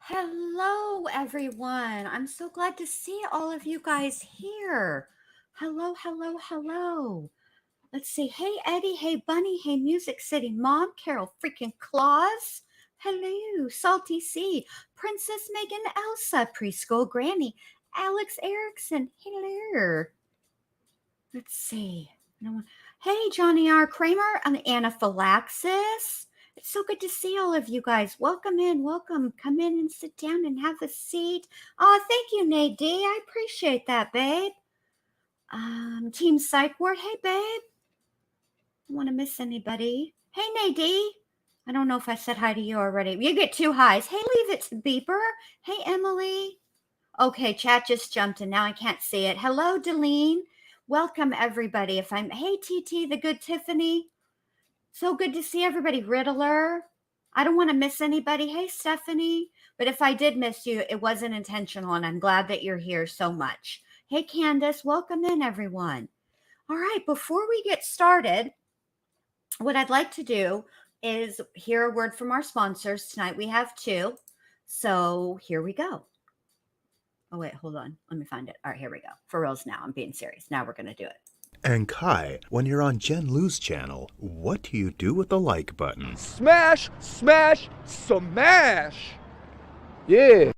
Hello, everyone. I'm so glad to see all of you guys here. Hello, hello, hello. Let's see. Hey, Eddie. Hey, Bunny. Hey, Music City Mom. Carol freaking Claus. Hello, Salty Sea. Princess Megan Elsa. Preschool Granny. Alex Erickson. Hello. Let's see. No one. Hey, Johnny R. Kramer. I'm Anaphylaxis. It's so good to see all of you guys. Welcome in. Welcome. Come in and sit down and have a seat. Oh, thank you, Nadine. I appreciate that, babe. Team Psych Ward. Hey, babe. Don't want to miss anybody. Hey, Nadine. I don't know if I said hi to you already. You get two highs. Hey, leave it to Beeper. Hey, Emily. Okay, chat just jumped and now I can't see it. Hello, Delene. Welcome, everybody. Hey, TT, the good Tiffany. So good to see everybody. Riddler. I don't want to miss anybody. Hey, Stephanie. But if I did miss you, it wasn't intentional, and I'm glad that you're here so much. Hey, Candace. Welcome in, everyone. All right, before we get started, what I'd like to do is hear a word from our sponsors. Tonight we have two. So here we go. Oh, wait, hold on. Let me find it. All right, here we go. For reals now. I'm being serious. Now we're going to do it. And Kai, when you're on Jen Lou's channel, what do you do with the like button? Smash, smash, smash! Yeah.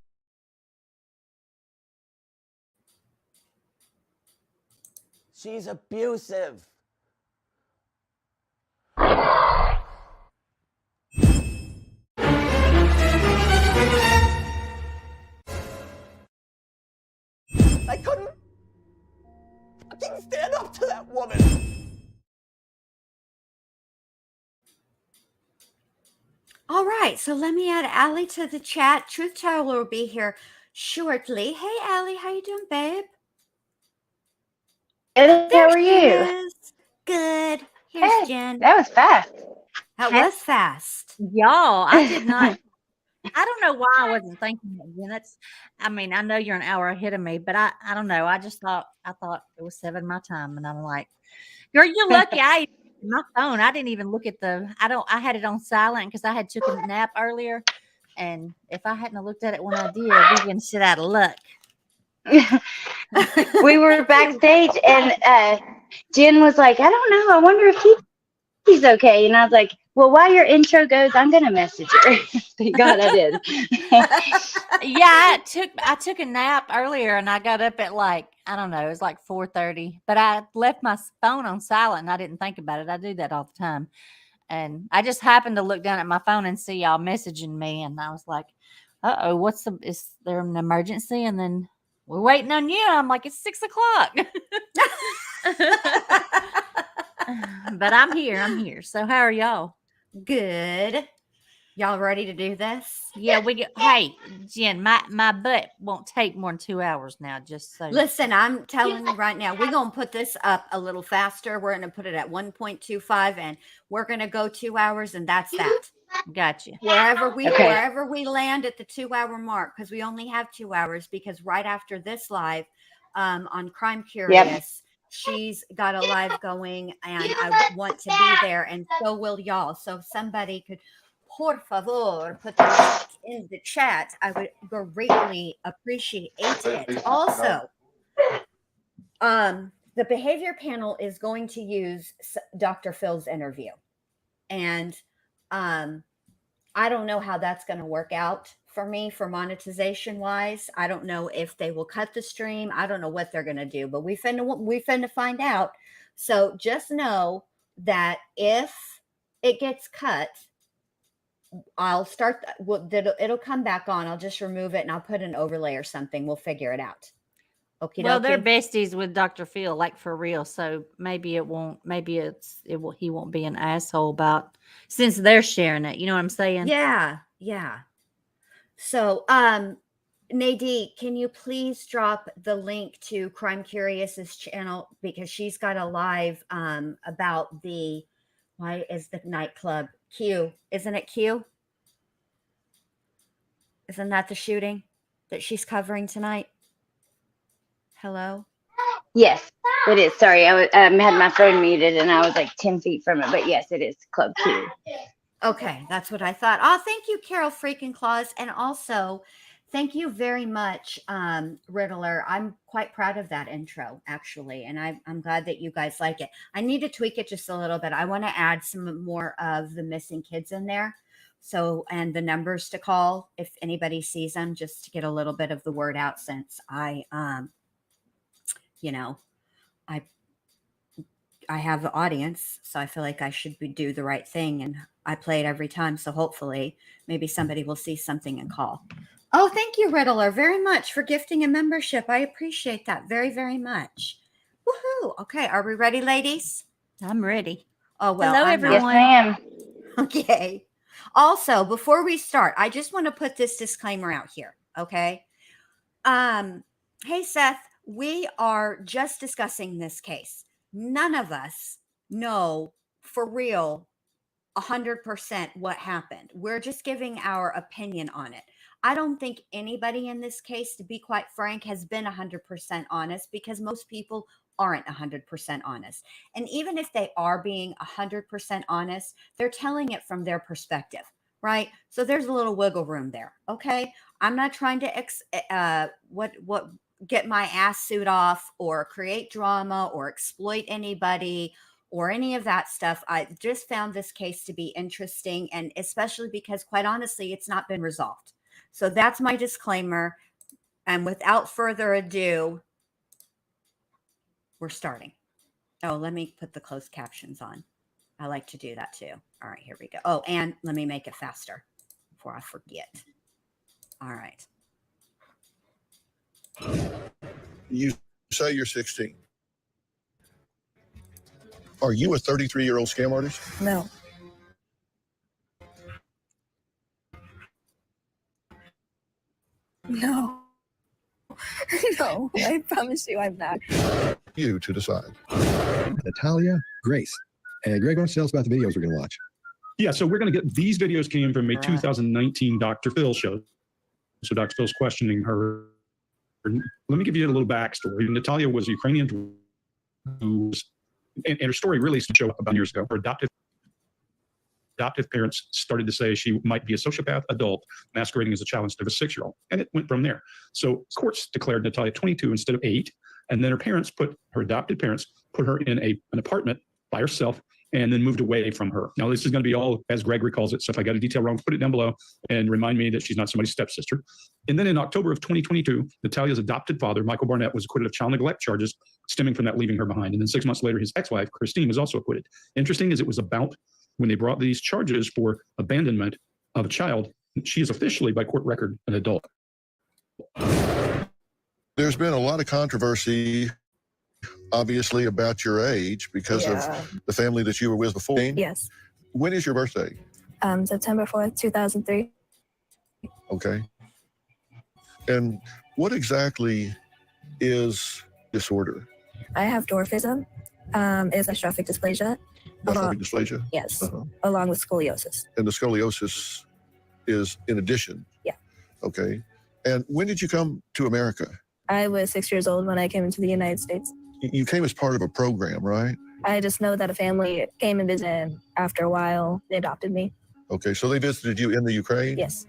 She's abusive. I couldn't fucking stand up to that woman. All right, so let me add Allie to the chat. Truth Teller will be here shortly. Hey, Allie, how you doing, babe? Good, There how are she you? is. Good. Here's Hey, Jen. that was fast. That was fast. Y'all, I did not. I don't know why I wasn't thinking that minutes. I mean, I know you're an hour ahead of me, but I don't know. I thought it was 7 my time, and I'm like, girl, you're lucky. My phone. I didn't even look at I had it on silent because I had took a nap earlier, and if I hadn't looked at it when I did, we've been shit out of luck. We were backstage, and Jen was like, I don't know. I wonder if he's okay. And I was like, well, while your intro goes, I'm gonna message her. Thank God I did. Yeah, I took a nap earlier, and I got up at like, I don't know, it was like 4:30. But I left my phone on silent, and I didn't think about it. I do that all the time, and I just happened to look down at my phone and see y'all messaging me, and I was like, "Uh-oh, is there an emergency?" And then we're waiting on you. I'm like, it's 6:00. But I'm here. So how are y'all? Good. Y'all ready to do this? Yeah, hey, Jen, my butt won't take more than 2 hours now, just so. Listen, I'm telling you right now, we're going to put this up a little faster. We're going to put it at 1.25 and we're going to go 2 hours, and that's that. Gotcha. Wherever we land at the 2 hour mark, because we only have 2 hours, because right after this live on Crime Curious, she's got a live going, and I want to be there, and so will y'all. So if somebody could, por favor, put that in the chat, I would greatly appreciate it. Also, the behavior panel is going to use Dr. Phil's interview, and I don't know how that's going to work out for me for monetization wise. I don't know if they will cut the stream. I don't know what they're going to do, but we finna find out. So just know that if it gets cut, I'll start. It'll come back on. I'll just remove it and I'll put an overlay or something. We'll figure it out. Okay. Well, they're besties with Dr. Phill, like for real. So maybe it won't. Maybe he won't be an asshole about, since they're sharing it. You know what I'm saying? Yeah. So, Nadine, can you please drop the link to Crime Curious's channel, because she's got a live about why is the nightclub Q? Isn't it Q? Isn't that the shooting that she's covering tonight? Hello? Yes, it is. Sorry, I had my phone muted and I was like 10 feet from it. But yes, it is Club Q. Okay, that's what I thought. Oh, thank you, Carol freaking Claus. And also, thank you very much, Riddler. I'm quite proud of that intro, actually. And I'm glad that you guys like it. I need to tweak it just a little bit. I want to add some more of the missing kids in there. So, and the numbers to call if anybody sees them, just to get a little bit of the word out, since I, you know, I have the audience, so I feel like I should do the right thing, and I play it every time. So hopefully, maybe somebody will see something and call. Oh, thank you, Riddler, very much for gifting a membership. I appreciate that very, very much. Woohoo! Okay, are we ready, ladies? I'm ready. Oh well, Hello, I'm not. everyone. Yes, ma'am. Okay. Also, before we start, I just want to put this disclaimer out here. Okay. Hey, Seth, we are just discussing this case. None of us know for real 100% what happened. We're just giving our opinion on it. I don't think anybody in this case, to be quite frank, has been 100% honest, because most people aren't 100% honest. And even if they are being 100% honest, they're telling it from their perspective, right? So there's a little wiggle room there. Okay. I'm not trying to get my ass suit off or create drama or exploit anybody or any of that stuff. I just found this case to be interesting, and especially because, quite honestly, it's not been resolved. So that's my disclaimer. And without further ado, we're starting. Oh, let me put the closed captions on. I like to do that too. All right, here we go. Oh, and let me make it faster before I forget. All right. You say you're 16. Are you a 33-year-old scam artist? No. No. No, I promise you I'm not. You to decide. Natalia Grace. And Greg, why don't you tell us about the videos we're going to watch? Yeah, so we're going to get, these videos came from a 2019 Dr. Phill show. So Dr. Phil's questioning her. Let me give you a little backstory. Natalia was a Ukrainian who was, and her story really used to show up about years ago. Her adoptive parents started to say she might be a sociopath adult masquerading as a child instead of a 6-year-old. And it went from there. So courts declared Natalia 22 instead of 8. And then her adopted parents put her in an apartment by herself and then moved away from her. Now, this is going to be all as Greg recalls it. So if I got a detail wrong, put it down below and remind me that she's not somebody's stepsister. And then in October of 2022, Natalia's adopted father, Michael Barnett, was acquitted of child neglect charges stemming from that leaving her behind. And then 6 months later, his ex-wife, Christine, was also acquitted. Interesting is it was about when they brought these charges for abandonment of a child, she is officially, by court record, an adult. There's been a lot of controversy, obviously, about your age because of the family that you were with before. Yes. When is your birthday? September 4th, 2003. Okay. And what exactly is disorder? I have dwarfism. It's dystrophic dysplasia. Dystrophic dysplasia? Yes. Along with scoliosis. And the scoliosis is in addition? Yeah. Okay. And when did you come to America? I was 6 years old when I came into the United States. You came as part of a program, right? I just know that a family came and visited, and after a while, they adopted me. Okay, so they visited you in the Ukraine? Yes.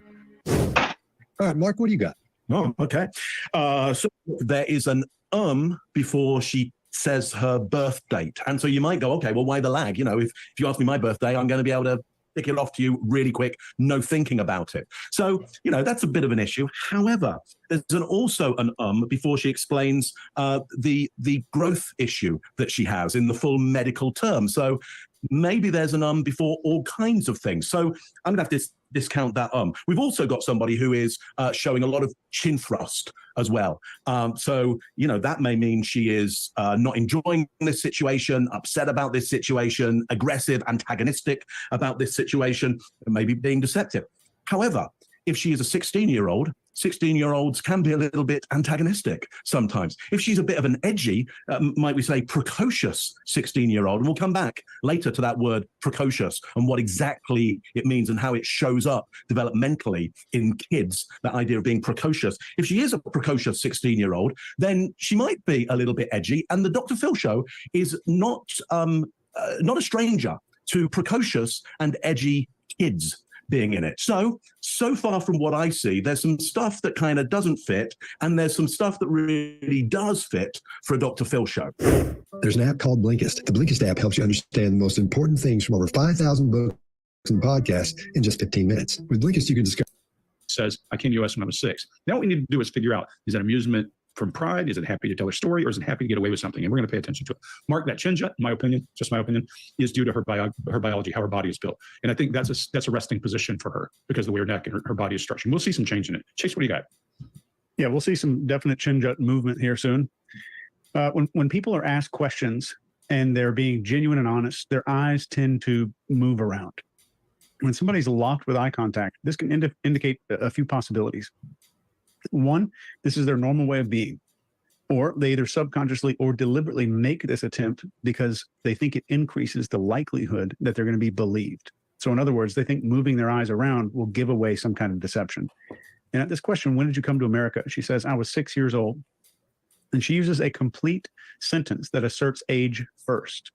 All right, Mark, what do you got? Oh, okay. So there is an before she says her birth date. And so you might go, okay, well, why the lag? You know, if you ask me my birthday, I'm going to be able to pick it off to you really quick, no thinking about it. So, you know, that's a bit of an issue. However, there's also an before she explains the growth issue that she has in the full medical term. So maybe there's an before all kinds of things. So I'm going to have to discount that We've also got somebody who is showing a lot of chin thrust as well. So, you know, that may mean she is not enjoying this situation, upset about this situation, aggressive, antagonistic about this situation, and maybe being deceptive. However, if she is a 16-year-old, 16-year-olds can be a little bit antagonistic sometimes. If she's a bit of an edgy, might we say precocious 16-year-old, and we'll come back later to that word precocious and what exactly it means and how it shows up developmentally in kids, that idea of being precocious. If she is a precocious 16-year-old, then she might be a little bit edgy, and the Dr. Phill Show is not a stranger to precocious and edgy kids being in it. So far from what I see, there's some stuff that kind of doesn't fit, and there's some stuff that really does fit for a Dr. Phill show. There's an app called Blinkist. The Blinkist app helps you understand the most important things from over 5,000 books and podcasts in just 15 minutes. With Blinkist, you can discover. Says, I came to US when I was 6. Now what we need to do is figure out, is it amusement from pride? Is it happy to tell her story, or is it happy to get away with something? And we're going to pay attention to it. Mark, that chin jut, in my opinion, just my opinion, is due to her biology, how her body is built. And I think that's a resting position for her because of the way her neck and her body is structured. We'll see some change in it. Chase, what do you got? Yeah, we'll see some definite chin jut movement here soon. When people are asked questions and they're being genuine and honest, their eyes tend to move around. When somebody's locked with eye contact, this can indicate a few possibilities. One, this is their normal way of being, or they either subconsciously or deliberately make this attempt because they think it increases the likelihood that they're going to be believed. So in other words, they think moving their eyes around will give away some kind of deception. And at this question, when did you come to America? She says, I was 6 years old. And she uses a complete sentence that asserts age first.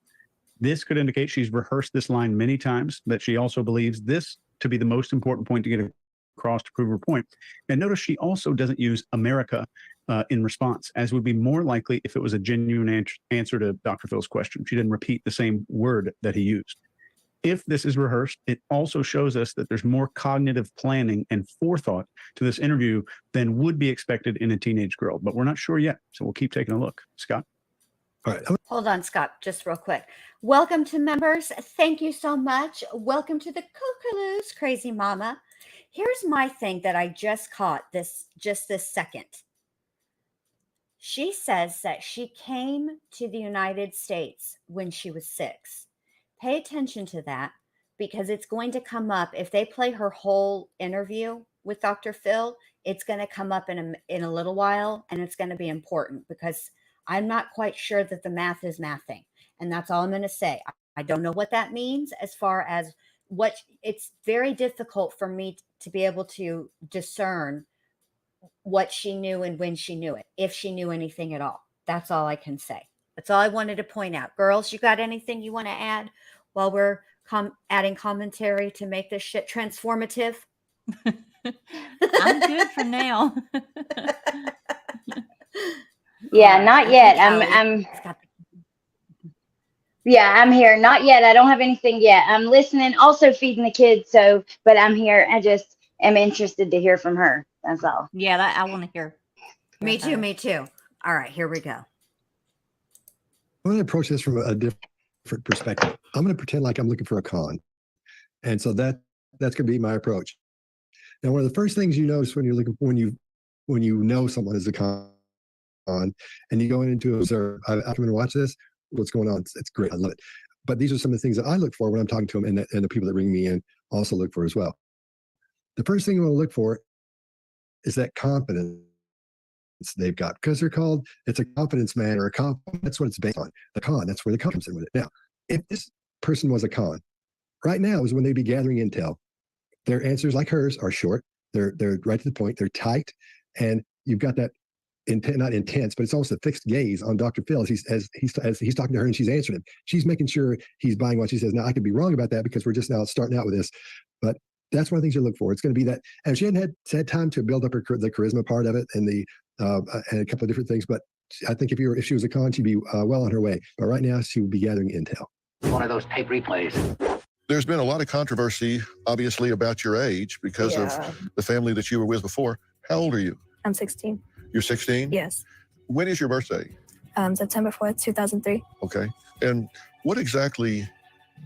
This could indicate she's rehearsed this line many times, that she also believes this to be the most important point to get across to prove her point. And notice she also doesn't use America in response, as would be more likely if it was a genuine answer to Dr. Phil's question. She didn't repeat the same word that he used. If this is rehearsed, it also shows us that there's more cognitive planning and forethought to this interview than would be expected in a teenage girl. But we're not sure yet, so we'll keep taking a look. Scott? All right. Hold on, Scott, just real quick. Welcome to members. Thank you so much. Welcome to the Kookaloos, Crazy Mama. Here's my thing that I just caught this second. She says that she came to the United States when she was 6. Pay attention to that because it's going to come up. If they play her whole interview with Dr. Phill, it's going to come up in a little while, and it's going to be important because I'm not quite sure that the math is mathing. And that's all I'm going to say. I don't know what that means as far as what it's very difficult for me to be able to discern what she knew and when she knew it, if she knew anything at all. That's all I can say. That's all I wanted to point out. Girls, you got anything you want to add while we're adding commentary to make this shit transformative? I'm good for now. Yeah, not yet. I'm here. Not yet. I don't have anything yet. I'm listening, also feeding the kids. But I'm here. I just am interested to hear from her. That's all. Yeah, I want to hear. Me too. Me too. All right, here we go. I'm going to approach this from a different perspective. I'm going to pretend like I'm looking for a con. And so that's going to be my approach. Now, one of the first things you notice when you're looking when you know someone is a con and you go in to observe, I'm going to watch this. What's going on? It's great. I love it. But these are some of the things that I look for when I'm talking to them, and the people that bring me in also look for as well. The first thing you want to look for is that confidence they've got, because it's a confidence man or a con. That's what it's based on. The con, that's where the con comes in with it. Now, if this person was a con, right now is when they'd be gathering intel. Their answers, like hers, are short. They're right to the point. They're tight, and you've got that not intense, but it's almost a fixed gaze on Dr. Phill as he's talking to her and she's answering him. She's making sure he's buying what she says. Now, I could be wrong about that because we're just now starting out with this, but that's one of the things you look for. It's going to be that, and she hadn't had time to build up the charisma part of it and and a couple of different things. But I think if she was a con, she'd be well on her way. But right now, she would be gathering intel. One of those tape replays. There's been a lot of controversy, obviously, about your age because of the family that you were with before. How old are you? I'm 16. You're 16? Yes. When is your birthday? September 4th, 2003. Okay. And what exactly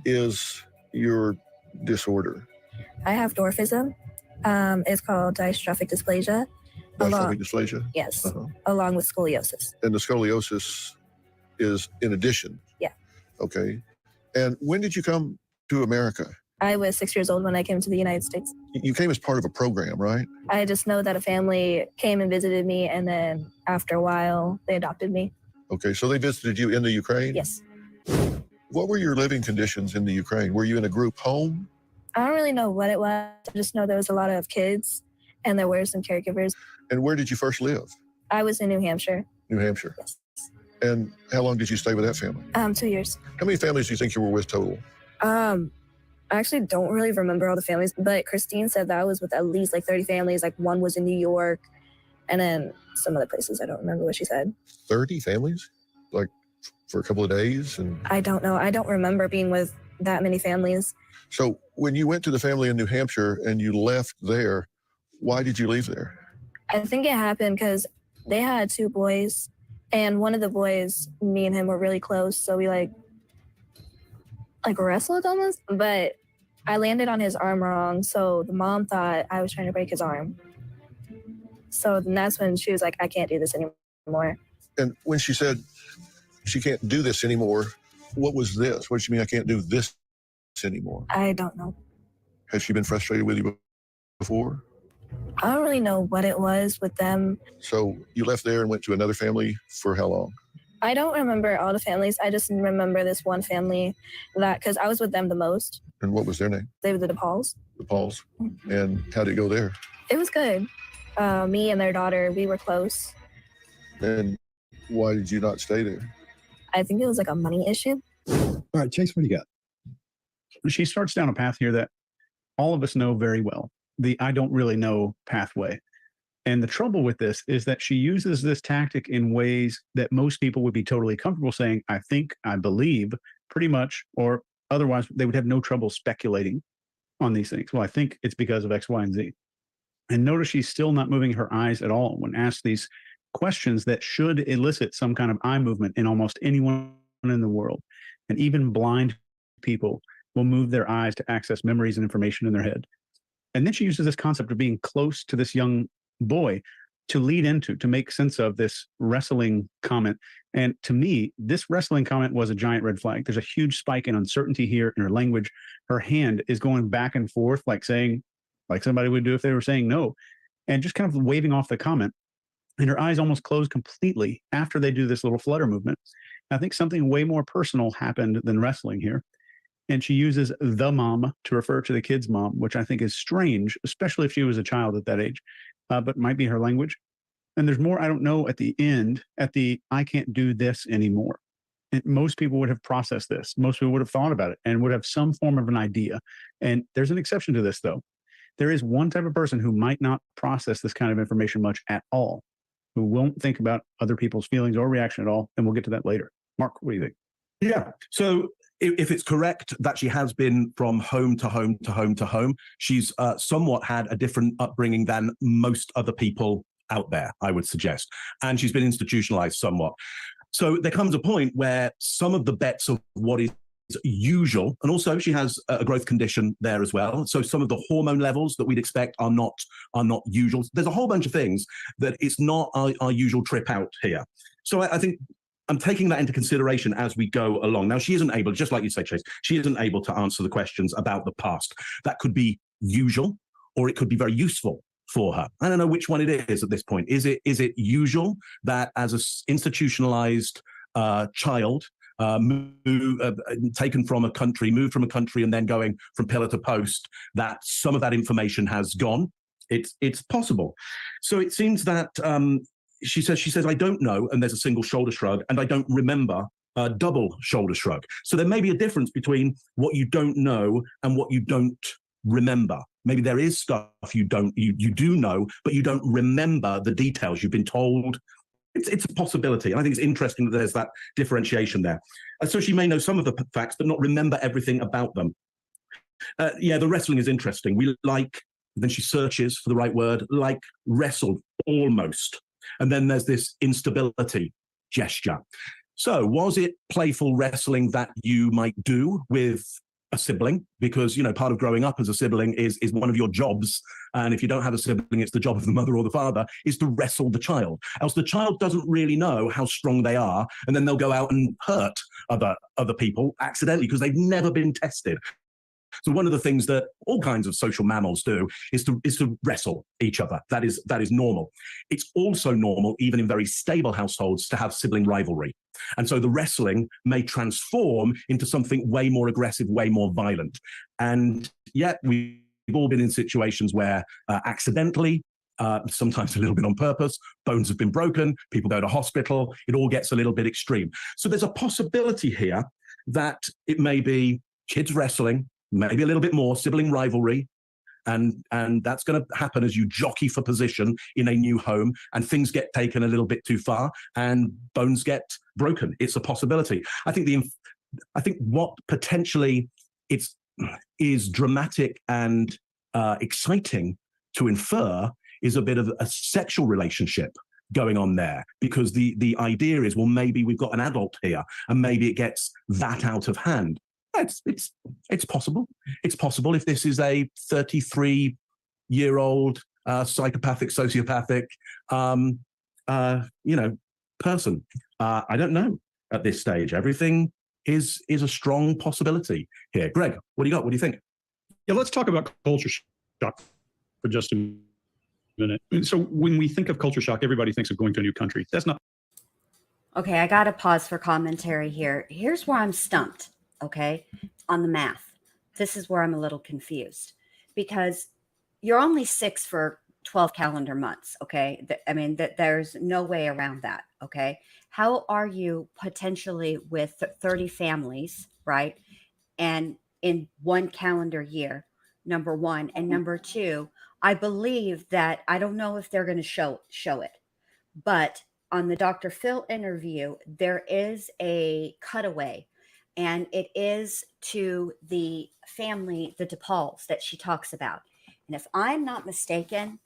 is your disorder? I have dwarfism. It's called dystrophic dysplasia. Dystrophic dysplasia? Yes. Along with scoliosis. And the scoliosis is in addition? Yeah. Okay. And when did you come to America? I was 6 years old when I came to the United States. You came as part of a program, right? I just know that a family came and visited me, and then after a while, they adopted me. Okay, so they visited you in the Ukraine? Yes. What were your living conditions in the Ukraine? Were you in a group home? I don't really know what it was. I just know there was a lot of kids, and there were some caregivers. And where did you first live? I was in New Hampshire. New Hampshire? Yes. And how long did you stay with that family? 2 years. How many families do you think you were with total? I actually don't really remember all the families, but Christine said that I was with at least like 30 families. Like one was in New York, and then some other places. I don't remember what she said. 30 families? Like for a couple of days? And I don't know. I don't remember being with that many families. so when you went to the family in New Hampshire and you left there, why did you leave there? I think it happened because they had 2 boys, and one of the boys, me and him were really close. So we like wrestled almost, but I landed on his arm wrong. So the mom thought I was trying to break his arm. So then that's when she was like, I can't do this anymore. And when she said she can't do this anymore, what was this? What did she mean, I can't do this anymore? I don't know. Has she been frustrated with you before? I don't really know what it was with them. So you left there and went to another family for how long? I don't remember all the families. I just remember this one family that, because I was with them the most. And what was their name? They were the DePauls. The Pauls. And how did it go there? It was good. Me and their daughter, we were close. And why did you not stay there? I think it was like a money issue. All right, Chase, what do you got? She starts down a path here that all of us know very well, the I don't really know pathway. And the trouble with this is that she uses this tactic in ways that most people would be totally comfortable saying, I think, I believe, pretty much, or otherwise they would have no trouble speculating on these things. Well, I think it's because of X, Y, and Z. And notice she's still not moving her eyes at all when asked these questions that should elicit some kind of eye movement in almost anyone in the world. And even blind people will move their eyes to access memories and information in their head. And then she uses this concept of being close to this young boy to lead into, to make sense of this wrestling comment. And to me, this wrestling comment was a giant red flag. There's a huge spike in uncertainty here in her language. Her hand is going back and forth, like saying, like somebody would do if they were saying no, and just kind of waving off the comment. And her eyes almost close completely after they do this little flutter movement. I think something way more personal happened than wrestling here. And she uses the mom to refer to the kid's mom, which I think is strange, especially if she was a child at that age, but might be her language. And there's more I don't know at the end, at the I can't do this anymore. And most people would have processed this. Most people would have thought about it and would have some form of an idea. And there's an exception to this, though. There is one type of person who might not process this kind of information much at all, who won't think about other people's feelings or reaction at all. And we'll get to that later. Mark, what do you think? Yeah. So if it's correct that she has been from home to home to home to home, she's somewhat had a different upbringing than most other people out there, I would suggest. And she's been institutionalized somewhat. So there comes a point where some of the bets of what is usual, and also she has a growth condition there as well. So some of the hormone levels that we'd expect are not usual. There's a whole bunch of things that it's not our usual trip out here. So I think I'm taking that into consideration as we go along. Now, she isn't able, just like you say, Chase, she isn't able to answer the questions about the past. That could be usual, or it could be very useful for her. I don't know which one it is at this point. Is it usual that as an institutionalized child, taken from a country, moved from a country, and then going from pillar to post, that some of that information has gone? It's possible. So it seems that she says, I don't know, and there's a single shoulder shrug, and I don't remember a double shoulder shrug. So there may be a difference between what you don't know and what you don't remember. Maybe there is stuff you do know, but you don't remember the details. You've been told. It's a possibility. And I think it's interesting that there's that differentiation there. So she may know some of the facts, but not remember everything about them. Yeah, the wrestling is interesting. Then she searches for the right word, like wrestled almost. And then there's this instability gesture. So was it playful wrestling that you might do with a sibling? Because, part of growing up as a sibling is one of your jobs. And if you don't have a sibling, it's the job of the mother or the father, is to wrestle the child. Else the child doesn't really know how strong they are. And then they'll go out and hurt other people accidentally because they've never been tested. So one of the things that all kinds of social mammals do is to wrestle each other. That is normal. It's also normal, even in very stable households, to have sibling rivalry. And so the wrestling may transform into something way more aggressive, way more violent. And yet we've all been in situations where accidentally, sometimes a little bit on purpose, bones have been broken, people go to hospital, it all gets a little bit extreme. So there's a possibility here that it may be kids wrestling, maybe a little bit more sibling rivalry. And that's going to happen as you jockey for position in a new home, and things get taken a little bit too far and bones get broken. It's a possibility. I think what potentially is dramatic and exciting to infer is a bit of a sexual relationship going on there, because the idea is, well, maybe we've got an adult here and maybe it gets that out of hand. It's possible. It's possible if this is a 33-year-old psychopathic, sociopathic, person. I don't know at this stage. Everything is a strong possibility here. Greg, what do you got? What do you think? Yeah, let's talk about culture shock for just a minute. So when we think of culture shock, everybody thinks of going to a new country. That's not. Okay, I got to pause for commentary here. Here's where I'm stumped, okay, on the math. This is where I'm a little confused, because you're only 6 for 12 calendar months, okay? There's no way around that, okay? How are you potentially with 30 families, right? And in one calendar year, number one. And number two, I believe that, I don't know if they're going to show it, but on the Dr. Phill interview, there is a cutaway, and it is to the family, the DePauls, that she talks about. And if I'm not mistaken,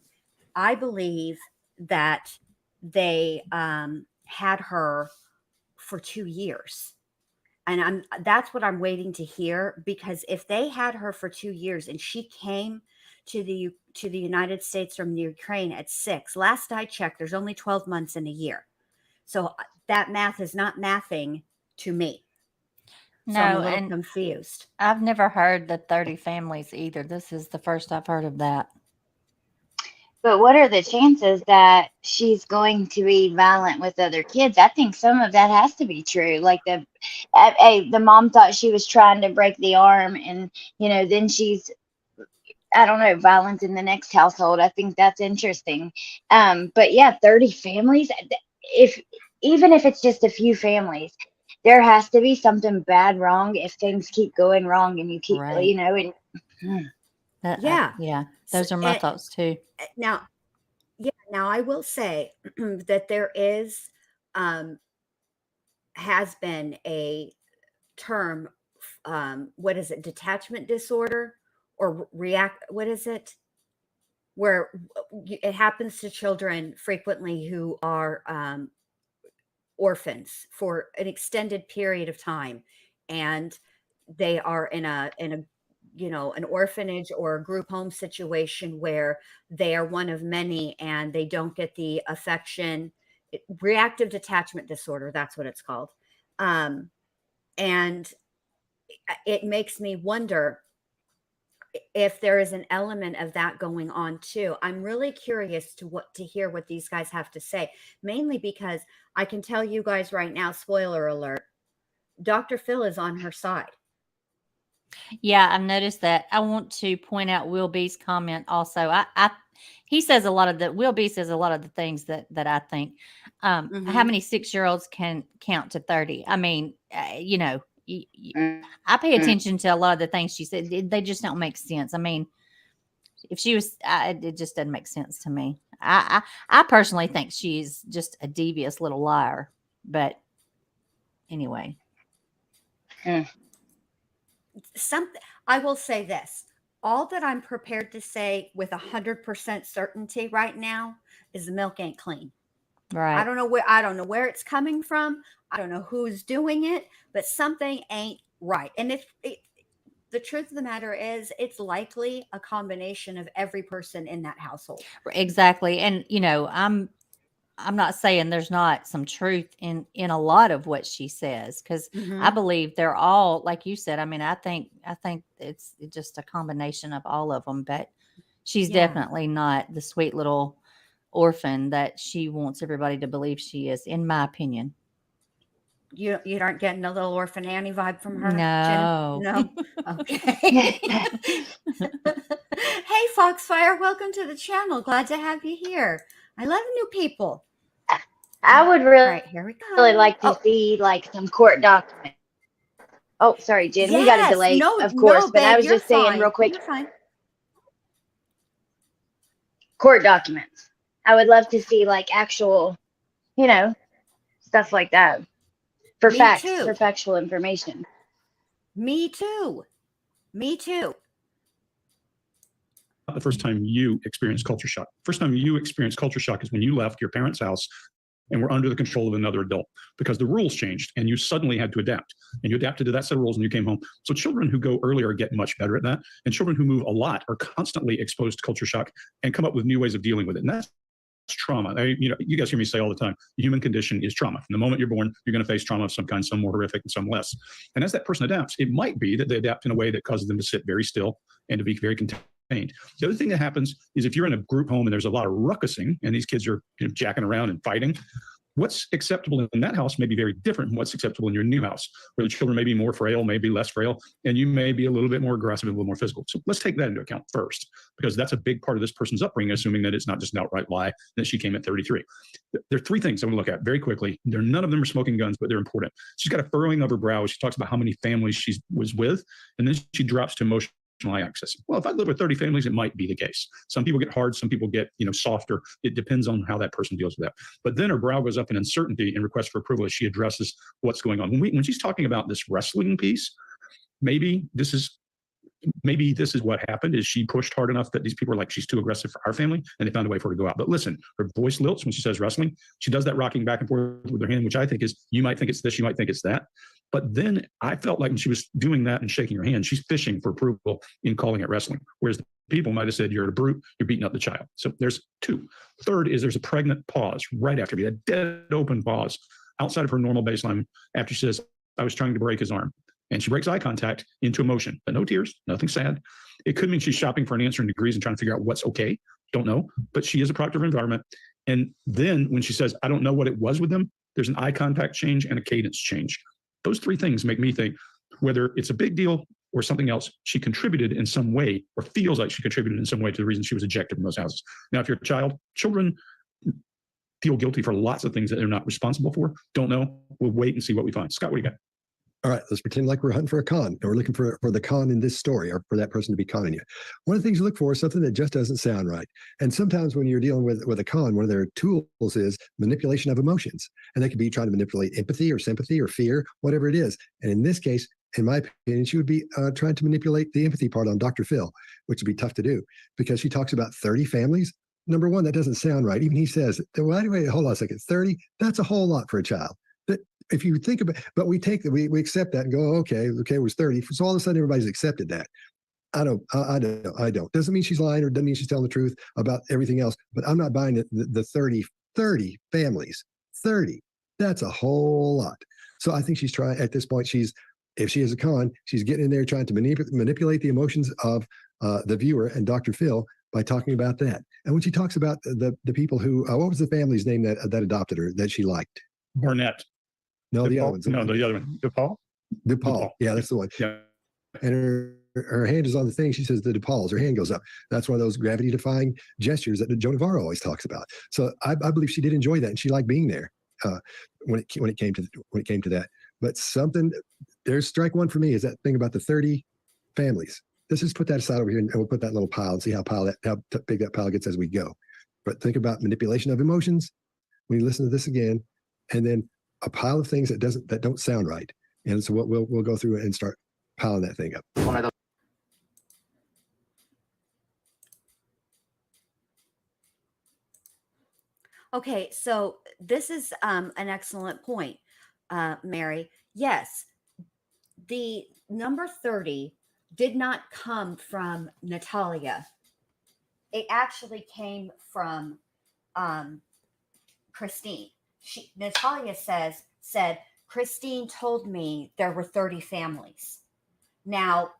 I believe that they had her for 2 years. And that's what I'm waiting to hear, because if they had her for 2 years and she came to the United States from the Ukraine at 6, last I checked, there's only 12 months in a year. So that math is not mathing to me. So I'm a little confused. I've never heard the 30 families either. This is the first I've heard of that. But what are the chances that she's going to be violent with other kids? I think some of that has to be true. Like the mom thought she was trying to break the arm, and then she's, I don't know, violent in the next household. I think that's interesting. But yeah, 30 families. Even if it's just a few families, there has to be something bad wrong if things keep going wrong and you keep, Right. Yeah. Those are my thoughts too. Now I will say that there is, has been a term, what is it? Detachment disorder or what is it? Where it happens to children frequently who are, orphans for an extended period of time, and they are in an orphanage or a group home situation where they are one of many and they don't get the affection. Reactive detachment disorder, that's what it's called. And it makes me wonder if there is an element of that going on too. I'm really curious to hear what these guys have to say, mainly because I can tell you guys right now, spoiler alert, Dr. Phill is on her side. Yeah, I've noticed that. I want to point out Will B's comment also. He says a lot of the, Will B says a lot of the things that I think. How many 6-year-olds can count to 30? I mean, I pay attention to a lot of the things she said. They just don't make sense. I mean, if she was, it just doesn't make sense to me. I personally think she's just a devious little liar. But anyway. I will say this. All that I'm prepared to say with 100% certainty right now is the milk ain't clean. Right. I don't know where it's coming from. I don't know who's doing it, but something ain't right. And the truth of the matter is, it's likely a combination of every person in that household. Exactly. And I'm not saying there's not some truth in a lot of what she says, because I believe they're all, like you said. I mean, I think it's just a combination of all of them, but she's definitely not the sweet little orphan that she wants everybody to believe she is, in my opinion. You aren't getting a little Orphan Annie vibe from her? No. Jen? No? Okay. Hey, Foxfire, welcome to the channel. Glad to have you here. I love new people. I would really, right, here we go. really like to see like some court documents. Oh, sorry, Jen. We got a Yes. delay, No, of course. no, But I babe, was you're just saying fine. real quick, You're fine. court documents. I would love to see like actual, you know, stuff like that for Me facts, too. for factual information. Me too. Me too. Not the first time you experience culture shock. First time you experience culture shock is when you left your parents' house and were under the control of another adult because the rules changed and you suddenly had to adapt. And you adapted to that set of rules and you came home. So children who go earlier get much better at that. And children who move a lot are constantly exposed to culture shock and come up with new ways of dealing with it. And that's trauma. You guys hear me say all the time, the human condition is trauma. From the moment you're born, you're going to face trauma of some kind, some more horrific and some less. And as that person adapts, it might be that they adapt in a way that causes them to sit very still and to be very contained. The other thing that happens is if you're in a group home and there's a lot of ruckusing and these kids are jacking around and fighting, what's acceptable in that house may be very different from what's acceptable in your new house, where the children may be more frail, may be less frail, and you may be a little bit more aggressive and a little more physical. So let's take that into account first, because that's a big part of this person's upbringing, assuming that it's not just an outright lie that she came at 33. There are three things I want to look at very quickly. None of them are smoking guns, but they're important. She's got a furrowing of her brow. She talks about how many families she was with, and then she drops to emotional access. Well, if I live with 30 families, it might be the case. Some people get hard, some people get, softer. It depends on how that person deals with that. But then her brow goes up in uncertainty and request for approval as she addresses what's going on. When she's talking about this wrestling piece, maybe this is what happened is she pushed hard enough that these people are like, she's too aggressive for our family, and they found a way for her to go out. But listen, her voice lilts when she says wrestling. She does that rocking back and forth with her hand, which I think is, you might think it's this, you might think it's that. But then I felt like when she was doing that and shaking her hand, she's fishing for approval in calling it wrestling. Whereas the people might have said, you're a brute, you're beating up the child. So there's two. Third is there's a pregnant pause right after me, a dead open pause outside of her normal baseline after she says, I was trying to break his arm. And she breaks eye contact into emotion, but no tears, nothing sad. It could mean she's shopping for an answer in degrees and trying to figure out what's okay. Don't know, but she is a product of her environment. And then when she says, I don't know what it was with them, there's an eye contact change and a cadence change. Those three things make me think whether it's a big deal or something else, she contributed in some way or feels like she contributed in some way to the reason she was ejected from those houses. Now, if you're a child, children feel guilty for lots of things that they're not responsible for. Don't know. We'll wait and see what we find. Scott, what do you got? All right, let's pretend like we're hunting for a con, and we're looking for the con in this story, or for that person to be conning you. One of the things you look for is something that just doesn't sound right. And sometimes when you're dealing with a con, one of their tools is manipulation of emotions. And they could be trying to manipulate empathy or sympathy or fear, whatever it is. And in this case, in my opinion, she would be trying to manipulate the empathy part on Dr. Phill, which would be tough to do because she talks about 30 families. Number one, that doesn't sound right. Even he says, wait, hold on a second, 30? That's a whole lot for a child. If you think about, but we accept that and go, okay, it was 30. So all of a sudden everybody's accepted that. I don't. Doesn't mean she's lying or doesn't mean she's telling the truth about everything else, but I'm not buying the 30 families, 30. That's a whole lot. So I think she's trying at this point, if she is a con, she's getting in there trying to manipulate the emotions of the viewer and Dr. Phill by talking about that. And when she talks about the people who, what was the family's name that adopted her that she liked? Barnett. No, the other ones. No, the other one. DePaul. Yeah, that's the one. Yeah. And her hand is on the thing. She says the DePauls. Her hand goes up. That's one of those gravity-defying gestures that Joe Navarro always talks about. So I believe she did enjoy that, and she liked being there when it came to that. But there's strike one for me is that thing about the 30 families. Let's just put that aside over here, and we'll put that little pile and see how big that pile gets as we go. But think about manipulation of emotions when you listen to this again, and then a pile of things that don't sound right. And so we'll go through and start piling that thing up. Okay, so this is an excellent point, Mary. Yes, the number 30 did not come from Natalia. It actually came from Christine. Natalia said, Christine told me there were 30 families. Now,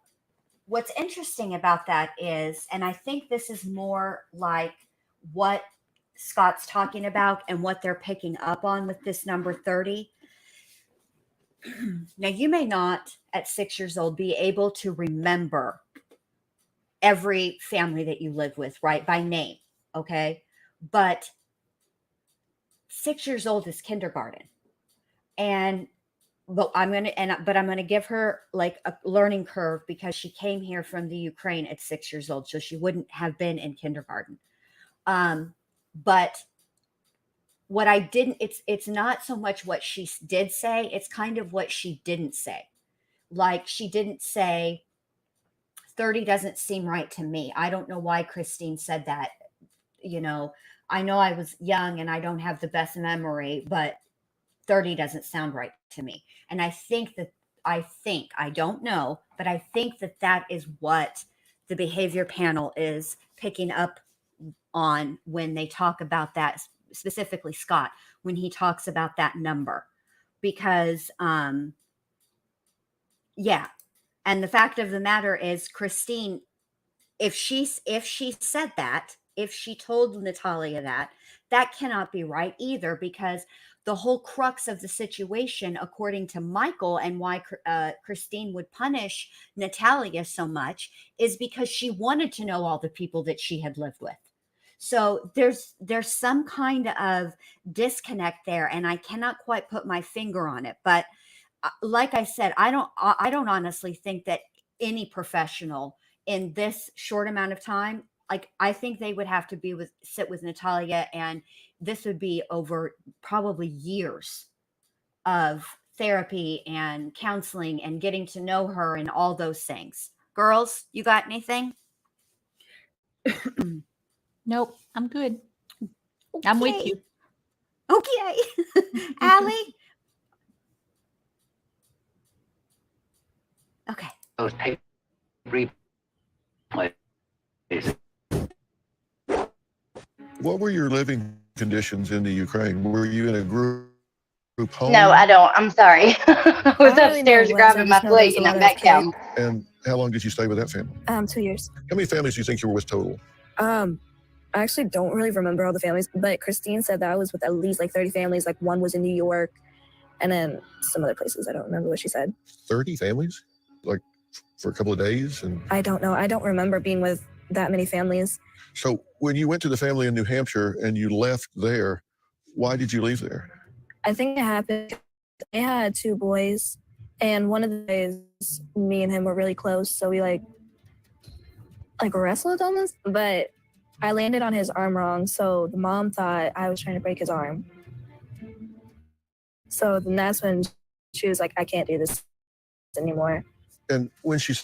what's interesting about that is, and I think this is more like what Scott's talking about and what they're picking up on with this number 30. Now, you may not at 6 years old be able to remember every family that you live with, right, by name, okay? But 6 years old is kindergarten. And but I'm gonna give her like a learning curve because she came here from the Ukraine at 6 years old, so she wouldn't have been in kindergarten. But what I didn't, it's not so much what she did say, it's kind of what she didn't say. Like she didn't say 30 doesn't seem right to me. I don't know why Christine said that. I know I was young and I don't have the best memory, but 30 doesn't sound right to me. And I don't know, but I think that is what the behavior panel is picking up on when they talk about that, specifically Scott, when he talks about that number. Because, yeah. And the fact of the matter is, Christine, if she said that, if she told Natalia that cannot be right either, because the whole crux of the situation, according to Michael, and why Christine would punish Natalia so much is because she wanted to know all the people that she had lived with. So there's some kind of disconnect there, and I cannot quite put my finger on it. But like I said, I don't honestly think that any professional in this short amount of time, like I think they would have to sit with Natalia, and this would be over probably years of therapy and counseling and getting to know her and all those things. Girls, you got anything? Nope, I'm good. Okay. I'm with you. Okay. Allie? Okay. Those tape replays. What were your living conditions in the Ukraine? Were you in a group home? No, I don't. I'm sorry. I was upstairs grabbing my plate and I'm back down. And how long did you stay with that family? 2 years. How many families do you think you were with total? I actually don't really remember all the families, but Christine said that I was with at least like 30 families. Like one was in New York, and then some other places. I don't remember what she said. 30 families? Like for a couple of days? And I don't know. I don't remember being with that many families. So when you went to the family in New Hampshire and you left there, why did you leave there? I think it happened. I had 2 boys, and one of the days, me and him were really close, so we like wrestled almost, but I landed on his arm wrong, so the mom thought I was trying to break his arm. So then that's when she was like, I can't do this anymore. And when she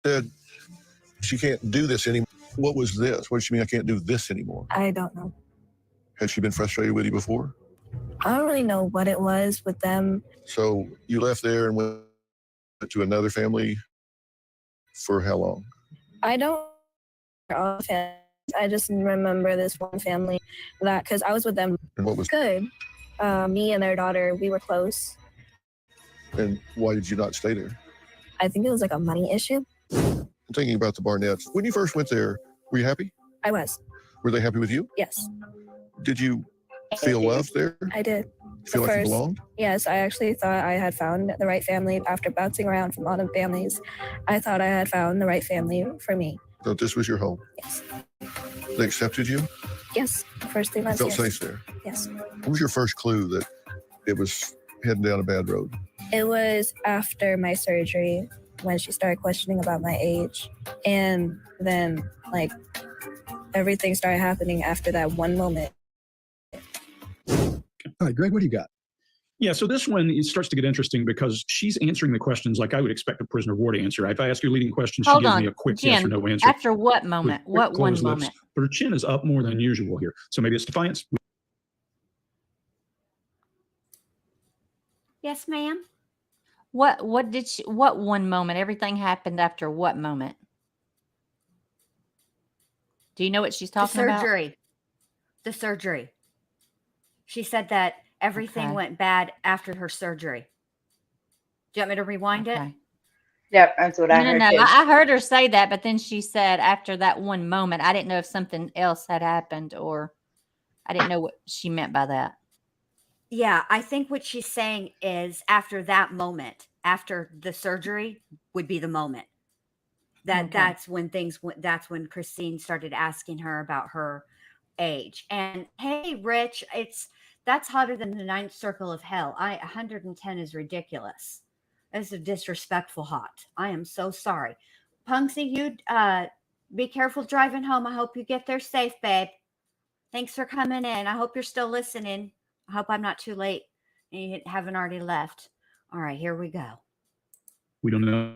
said she can't do this anymore, what was this? What did she mean, I can't do this anymore? I don't know. Has she been frustrated with you before? I don't really know what it was with them. So you left there and went to another family for how long? I don't remember all families. I just remember this one family that, because I was with them. And what was good? Me and their daughter, we were close. And why did you not stay there? I think it was like a money issue. I'm thinking about the Barnetts. When you first went there, were you happy? I was. Were they happy with you? Yes. Did you feel loved there? I did. Feel like you belonged? Yes, I actually thought I had found the right family. After bouncing around from all the families, I thought I had found the right family for me. So this was your home? Yes. They accepted you? Yes. First 3 months. You felt safe there? Yes. What was your first clue that it was heading down a bad road? It was after my surgery when she started questioning about my age. And then, everything started happening after that one moment. All right, Greg, what do you got? Yeah, so this one, it starts to get interesting because she's answering the questions like I would expect a prisoner of war to answer. If I ask you a leading question, she gives me a quick yes or no answer. After what moment? What one moment? But her chin is up more than usual here. So maybe it's defiance. Yes, ma'am. What one moment? Everything happened after what moment? Do you know what she's talking about? The surgery. She said that everything went bad after her surgery. Do you want me to rewind it? Yep, that's what I heard. No. I heard her say that, but then she said after that one moment. I didn't know if something else had happened, or I didn't know what she meant by that. Yeah, I think what she's saying is after that moment, after the surgery would be the moment. That's when Christine started asking her about her age. And hey, Rich, that's hotter than the ninth circle of hell. 110 is ridiculous. It's a disrespectful hot. I am so sorry. Punksy, you be careful driving home. I hope you get there safe, babe. Thanks for coming in. I hope you're still listening. I hope I'm not too late and you haven't already left. All right, here we go. We don't know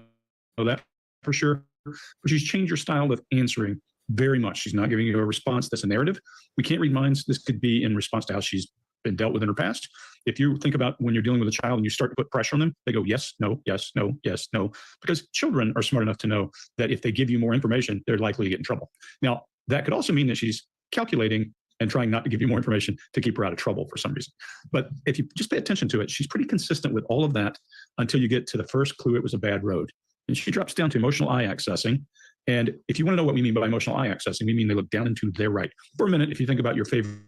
that for sure, but she's changed her style of answering very much. She's not giving you a response that's a narrative. We can't read minds. This could be in response to how she's been dealt with in her past. If you think about when you're dealing with a child and you start to put pressure on them, they go, yes, no, yes, no, yes, no, because children are smart enough to know that if they give you more information, they're likely to get in trouble. Now, that could also mean that she's calculating and trying not to give you more information to keep her out of trouble for some reason. But if you just pay attention to it, she's pretty consistent with all of that until you get to the first clue, it was a bad road. And she drops down to emotional eye accessing. And if you want to know what we mean by emotional eye accessing, we mean they look down into their right. For a minute, if you think about your favorite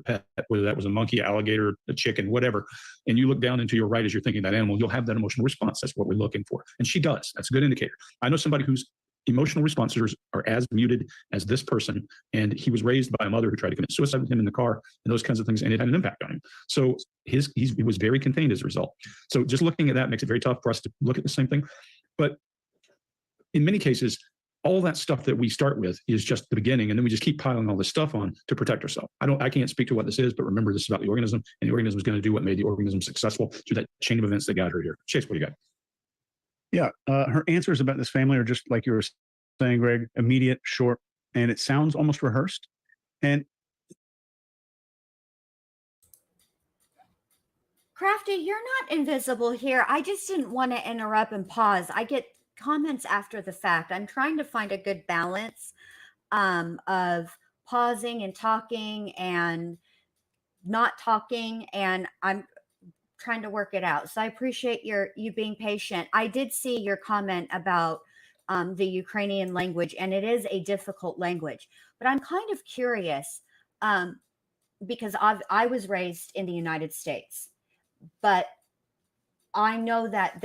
pet, whether that was a monkey, alligator, a chicken, whatever, and you look down into your right as you're thinking that animal, you'll have that emotional response. That's what we're looking for. And she does. That's a good indicator. I know somebody whose emotional responses are as muted as this person, and he was raised by a mother who tried to commit suicide with him in the car and those kinds of things, and it had an impact on him. So he was very contained as a result. So just looking at that makes it very tough for us to look at the same thing. But in many cases, all that stuff that we start with is just the beginning, and then we just keep piling all this stuff on to protect ourselves. I can't speak to what this is, but remember, this is about the organism, and the organism is going to do what made the organism successful through that chain of events that got her here. Chase, what do you got? Yeah, her answers about this family are just like you were saying, Greg, immediate, short, and it sounds almost rehearsed. And Crafty, you're not invisible here. I just didn't want to interrupt and pause. I get comments after the fact. I'm trying to find a good balance of pausing and talking and not talking, and I'm trying to work it out. So I appreciate you being patient. I did see your comment about the Ukrainian language, and it is a difficult language. But I'm kind of curious because I was raised in the United States, but I know that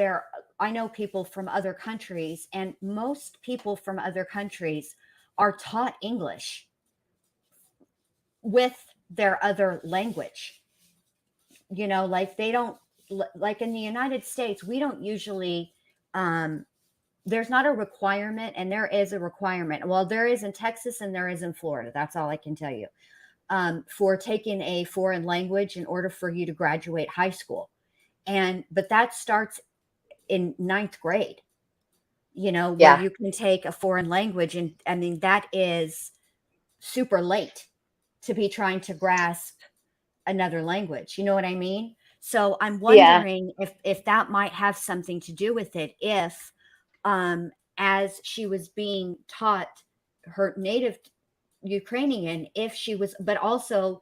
I know people from other countries, and most people from other countries are taught English with their other language. You know, like they don't, like in the United States, we don't usually, there's not a requirement, and there is a requirement. Well, there is in Texas and there is in Florida. That's all I can tell you. For taking a foreign language in order for you to graduate high school. But that starts in 9th grade, you know, where you can take a foreign language. And I mean, that is super late to be trying to grasp another language. You know what I mean? So I'm wondering if that might have something to do with it. If, as she was being taught her native Ukrainian, if she was, but also,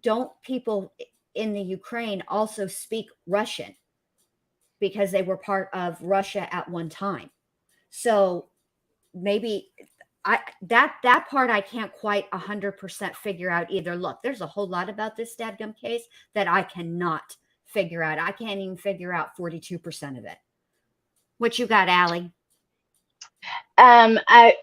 don't people in the Ukraine also speak Russian because they were part of Russia at one time? So maybe that part I can't quite 100% figure out either. Look, there's a whole lot about this dadgum case that I cannot figure out. I can't even figure out 42% of it. What you got, Allie? I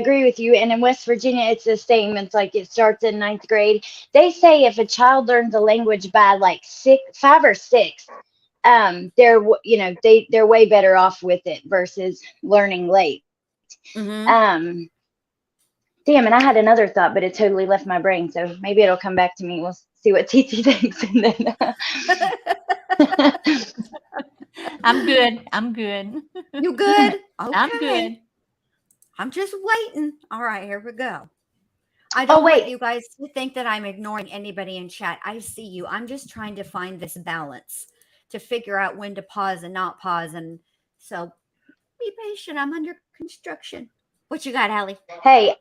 agree with you. And in West Virginia, it's the same. It's like it starts in 9th grade. They say if a child learns a language by like 5 or 6, they're way better off with it versus learning late. Mm-hmm. Damn, and I had another thought, but it totally left my brain. So maybe it'll come back to me. We'll see what TT thinks. And then I'm good. You good? Okay. I'm good. I'm just waiting. All right, here we go. I don't want you guys to think that I'm ignoring anybody in chat. I see you. I'm just trying to find this balance to figure out when to pause and not pause. And so be patient. I'm under construction. What you got, Allie? Hey,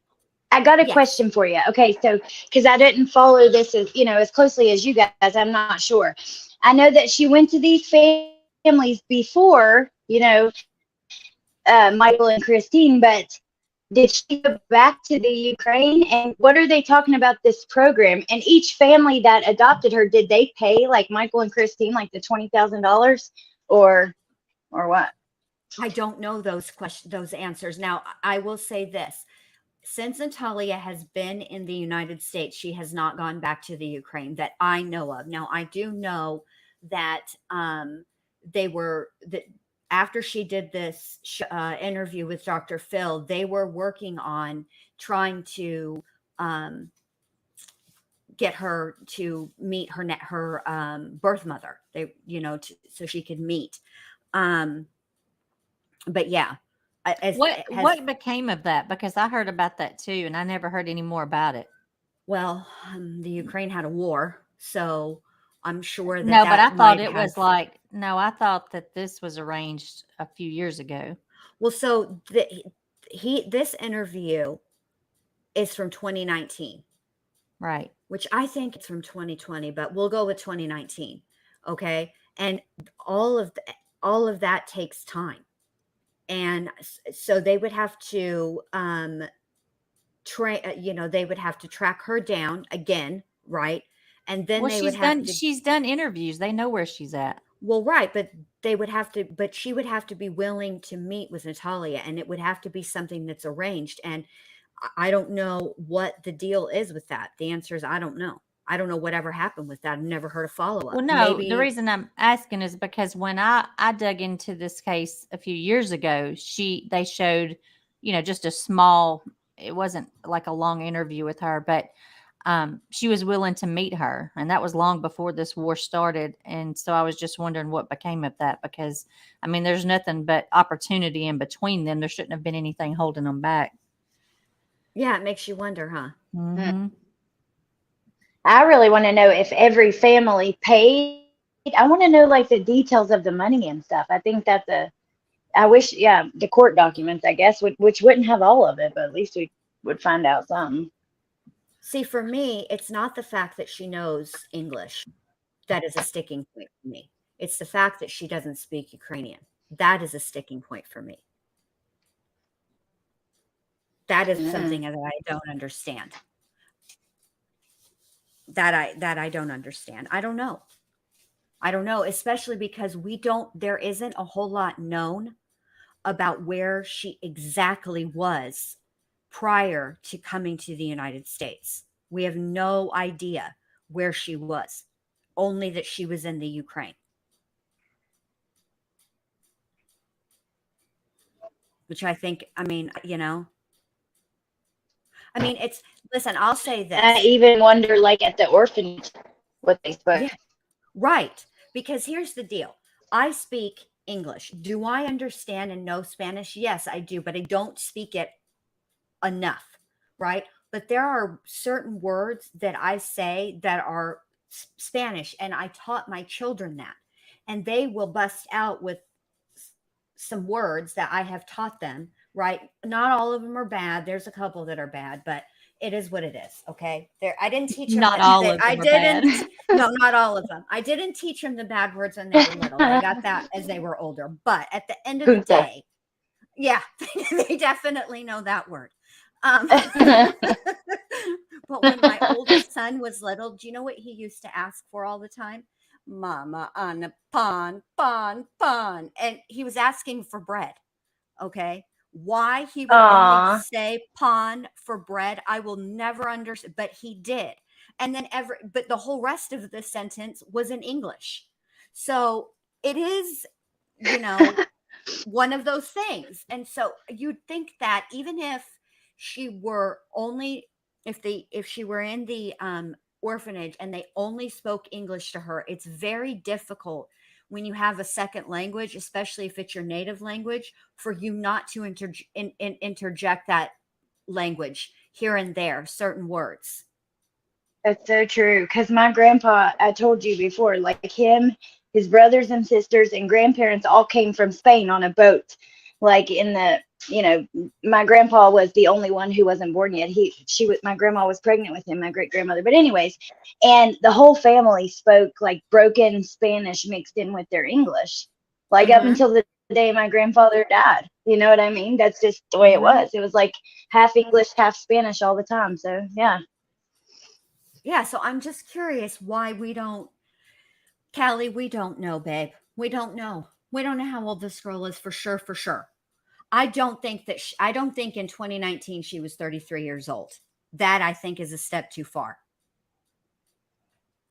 I got a question for you. Okay, so because I didn't follow this as closely as you guys, I'm not sure. I know that she went to these families before, Michael and Christine, but did she go back to the Ukraine? And what are they talking about this program? And each family that adopted her, did they pay like Michael and Christine like the $20,000 or what? I don't know those answers. Now, I will say this. since Natalia has been in the United States, she has not gone back to the Ukraine that I know of. Now, I do know that they were that after she did this interview with Dr. Phill, they were working on trying to get her to meet her birth mother. They, so she could meet. But yeah, What became of that? Because I heard about that too, and I never heard any more about it. Well, the Ukraine had a war, so I'm sure that No, but I that thought might it was have. like no, I thought that this was arranged a few years ago. Well, so this interview is from 2019, Right. which I think it's from 2020, but we'll go with 2019. Okay, and all of that takes time, and so they would have to they would have to track her down again, right? And then Well, they would have to. she's done interviews. They know where she's at. Well, right, but they would have to, but she would have to be willing to meet with Natalia, and it would have to be something that's arranged. And I don't know what the deal is with that. The answer is I don't know. I don't know whatever happened with that. I've never heard a follow up. Well, no, the reason I'm asking is because when I dug into this case a few years ago, they showed, just a small, it wasn't like a long interview with her, but she was willing to meet her. And that was long before this war started. And so I was just wondering what became of that, because I mean, there's nothing but opportunity in between them. There shouldn't have been anything holding them back. Yeah, it makes you wonder, huh? Mm-hmm. I really want to know if every family paid. I want to know like the details of the money and stuff. I think that's I wish, the court documents, I guess, which wouldn't have all of it, but at least we would find out some. See, for me, it's not the fact that she knows English that is a sticking point for me. It's the fact that she doesn't speak Ukrainian. That is a sticking point for me. That is something that I don't understand. That I don't understand. I don't know, especially because there isn't a whole lot known about where she exactly was prior to coming to the United States. We have no idea where she was, only that she was in the Ukraine. Which I think, listen, I'll say this. I even wonder, like, at the orphanage, what they spoke. Yeah, right. Because here's the deal. I speak English. Do I understand and know Spanish? Yes, I do, but I don't speak it enough, right? But there are certain words that I say that are Spanish, and I taught my children that. And they will bust out with some words that I have taught them, right? Not all of them are bad. There's a couple that are bad, but it is what it is. Okay. I didn't teach them. Not all of them I are didn't. bad. No, not all of them. I didn't teach them the bad words when they were little. I got that as they were older. But at the end of the day, yeah, they definitely know that word. But when my oldest son was little, do you know what he used to ask for all the time? Mama on a pon, and he was asking for bread. Okay, why he would only say pon for bread, I will never understand, but he did. And then but the whole rest of the sentence was in English. So it is, one of those things. And so you'd think that even if she were if she were in the orphanage and they only spoke English to her, it's very difficult when you have a second language, especially if it's your native language, for you not to interject that language here and there, certain words. That's so true. Because my grandpa, I told you before, like him, his brothers and sisters and grandparents all came from Spain on a boat. Like my grandpa was the only one who wasn't born yet. My grandma was pregnant with him, my great grandmother. But anyways, and the whole family spoke like broken Spanish mixed in with their English, like up until the day my grandfather died. You know what I mean? That's just the way it was. It was like half English, half Spanish all the time. So yeah. Yeah. So I'm just curious why we don't, Callie, we don't know, babe. We don't know. We don't know how old this girl is for sure. I don't think that I don't think in 2019 she was 33 years old. That I think is a step too far.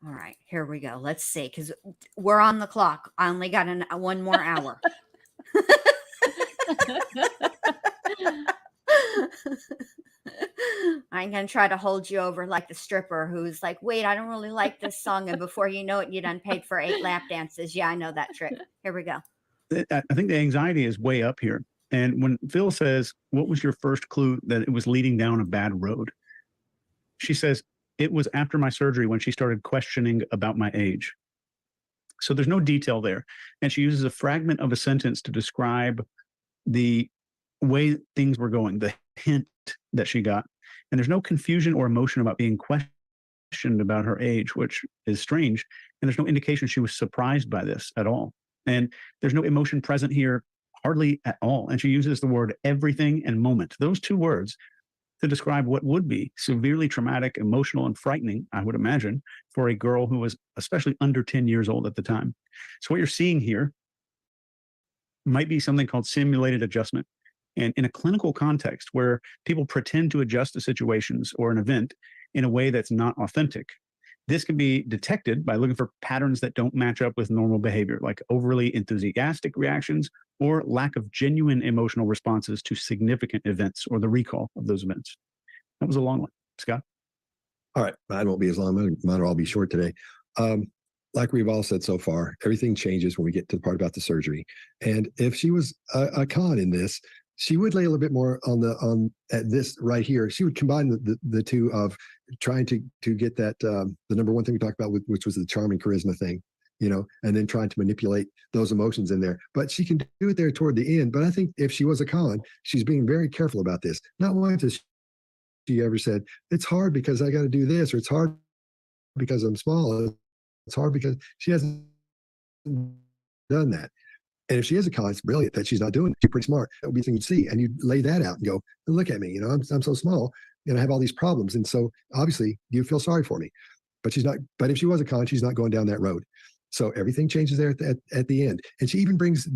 All right, here we go. Let's see, because we're on the clock. I only got one more hour. I'm going to try to hold you over like the stripper who's like, wait, I don't really like this song. And before you know it, you done paid for 8 lap dances. Yeah, I know that trick. Here we go. I think the anxiety is way up here. And when Phill says, what was your first clue that it was leading down a bad road? She says, it was after my surgery when she started questioning about my age. So there's no detail there. And she uses a fragment of a sentence to describe the way things were going, the hint that she got. And there's no confusion or emotion about being questioned about her age, which is strange. And there's no indication she was surprised by this at all. And there's no emotion present here, hardly at all. And she uses the word everything and moment, those 2 words, to describe what would be severely traumatic, emotional, and frightening, I would imagine, for a girl who was especially under 10 years old at the time. So what you're seeing here might be something called simulated adjustment. And in a clinical context where people pretend to adjust to situations or an event in a way that's not authentic, this can be detected by looking for patterns that don't match up with normal behavior, like overly enthusiastic reactions or lack of genuine emotional responses to significant events or the recall of those events. That was a long one. Scott? All right. Mine won't be as long. Mine will all be short today. Like we've all said so far, everything changes when we get to the part about the surgery. And if she was a con in this, she would lay a little bit more on at this right here. She would combine the 2 of trying to get that the number one thing we talked about, which was the charming charisma thing, and then trying to manipulate those emotions in there. But she can do it there toward the end. But I think if she was a con, she's being very careful about this. Not once has she ever said, it's hard because I got to do this, or it's hard because I'm small. It's hard because she hasn't done that. And if she is a con, it's brilliant that she's not doing it. She's pretty smart. That would be the thing you'd see. And you lay that out and go, look at me, I'm so small and I have all these problems. And so obviously you feel sorry for me. But she's not. But if she was a con, she's not going down that road. So everything changes there at the end. And she even brings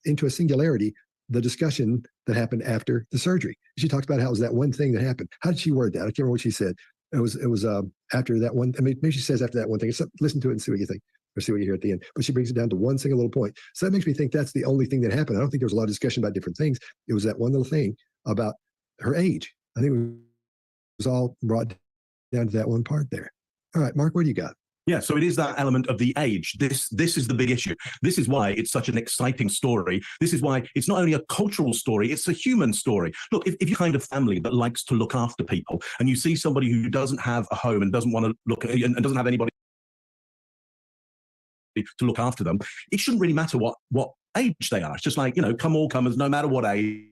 into a singularity the discussion that happened after the surgery. She talks about how it was that one thing that happened. How did she word that? I can't remember what she said. It was after that one. I mean, maybe she says after that one thing. Listen to it and see what you think. Or see what you hear at the end. But she brings it down to one single little point. So that makes me think that's the only thing that happened. I don't think there was a lot of discussion about different things. It was that one little thing about her age. I think it was all brought down to that one part there. All right, Mark, what do you got? Yeah, so it is that element of the age. This is the big issue. This is why it's such an exciting story. This is why it's not only a cultural story, it's a human story. Look, if you're kind of family that likes to look after people and you see somebody who doesn't have a home and doesn't want to look and doesn't have anybody to look after them, it shouldn't really matter what age they are. It's just like, come all comers, no matter what age.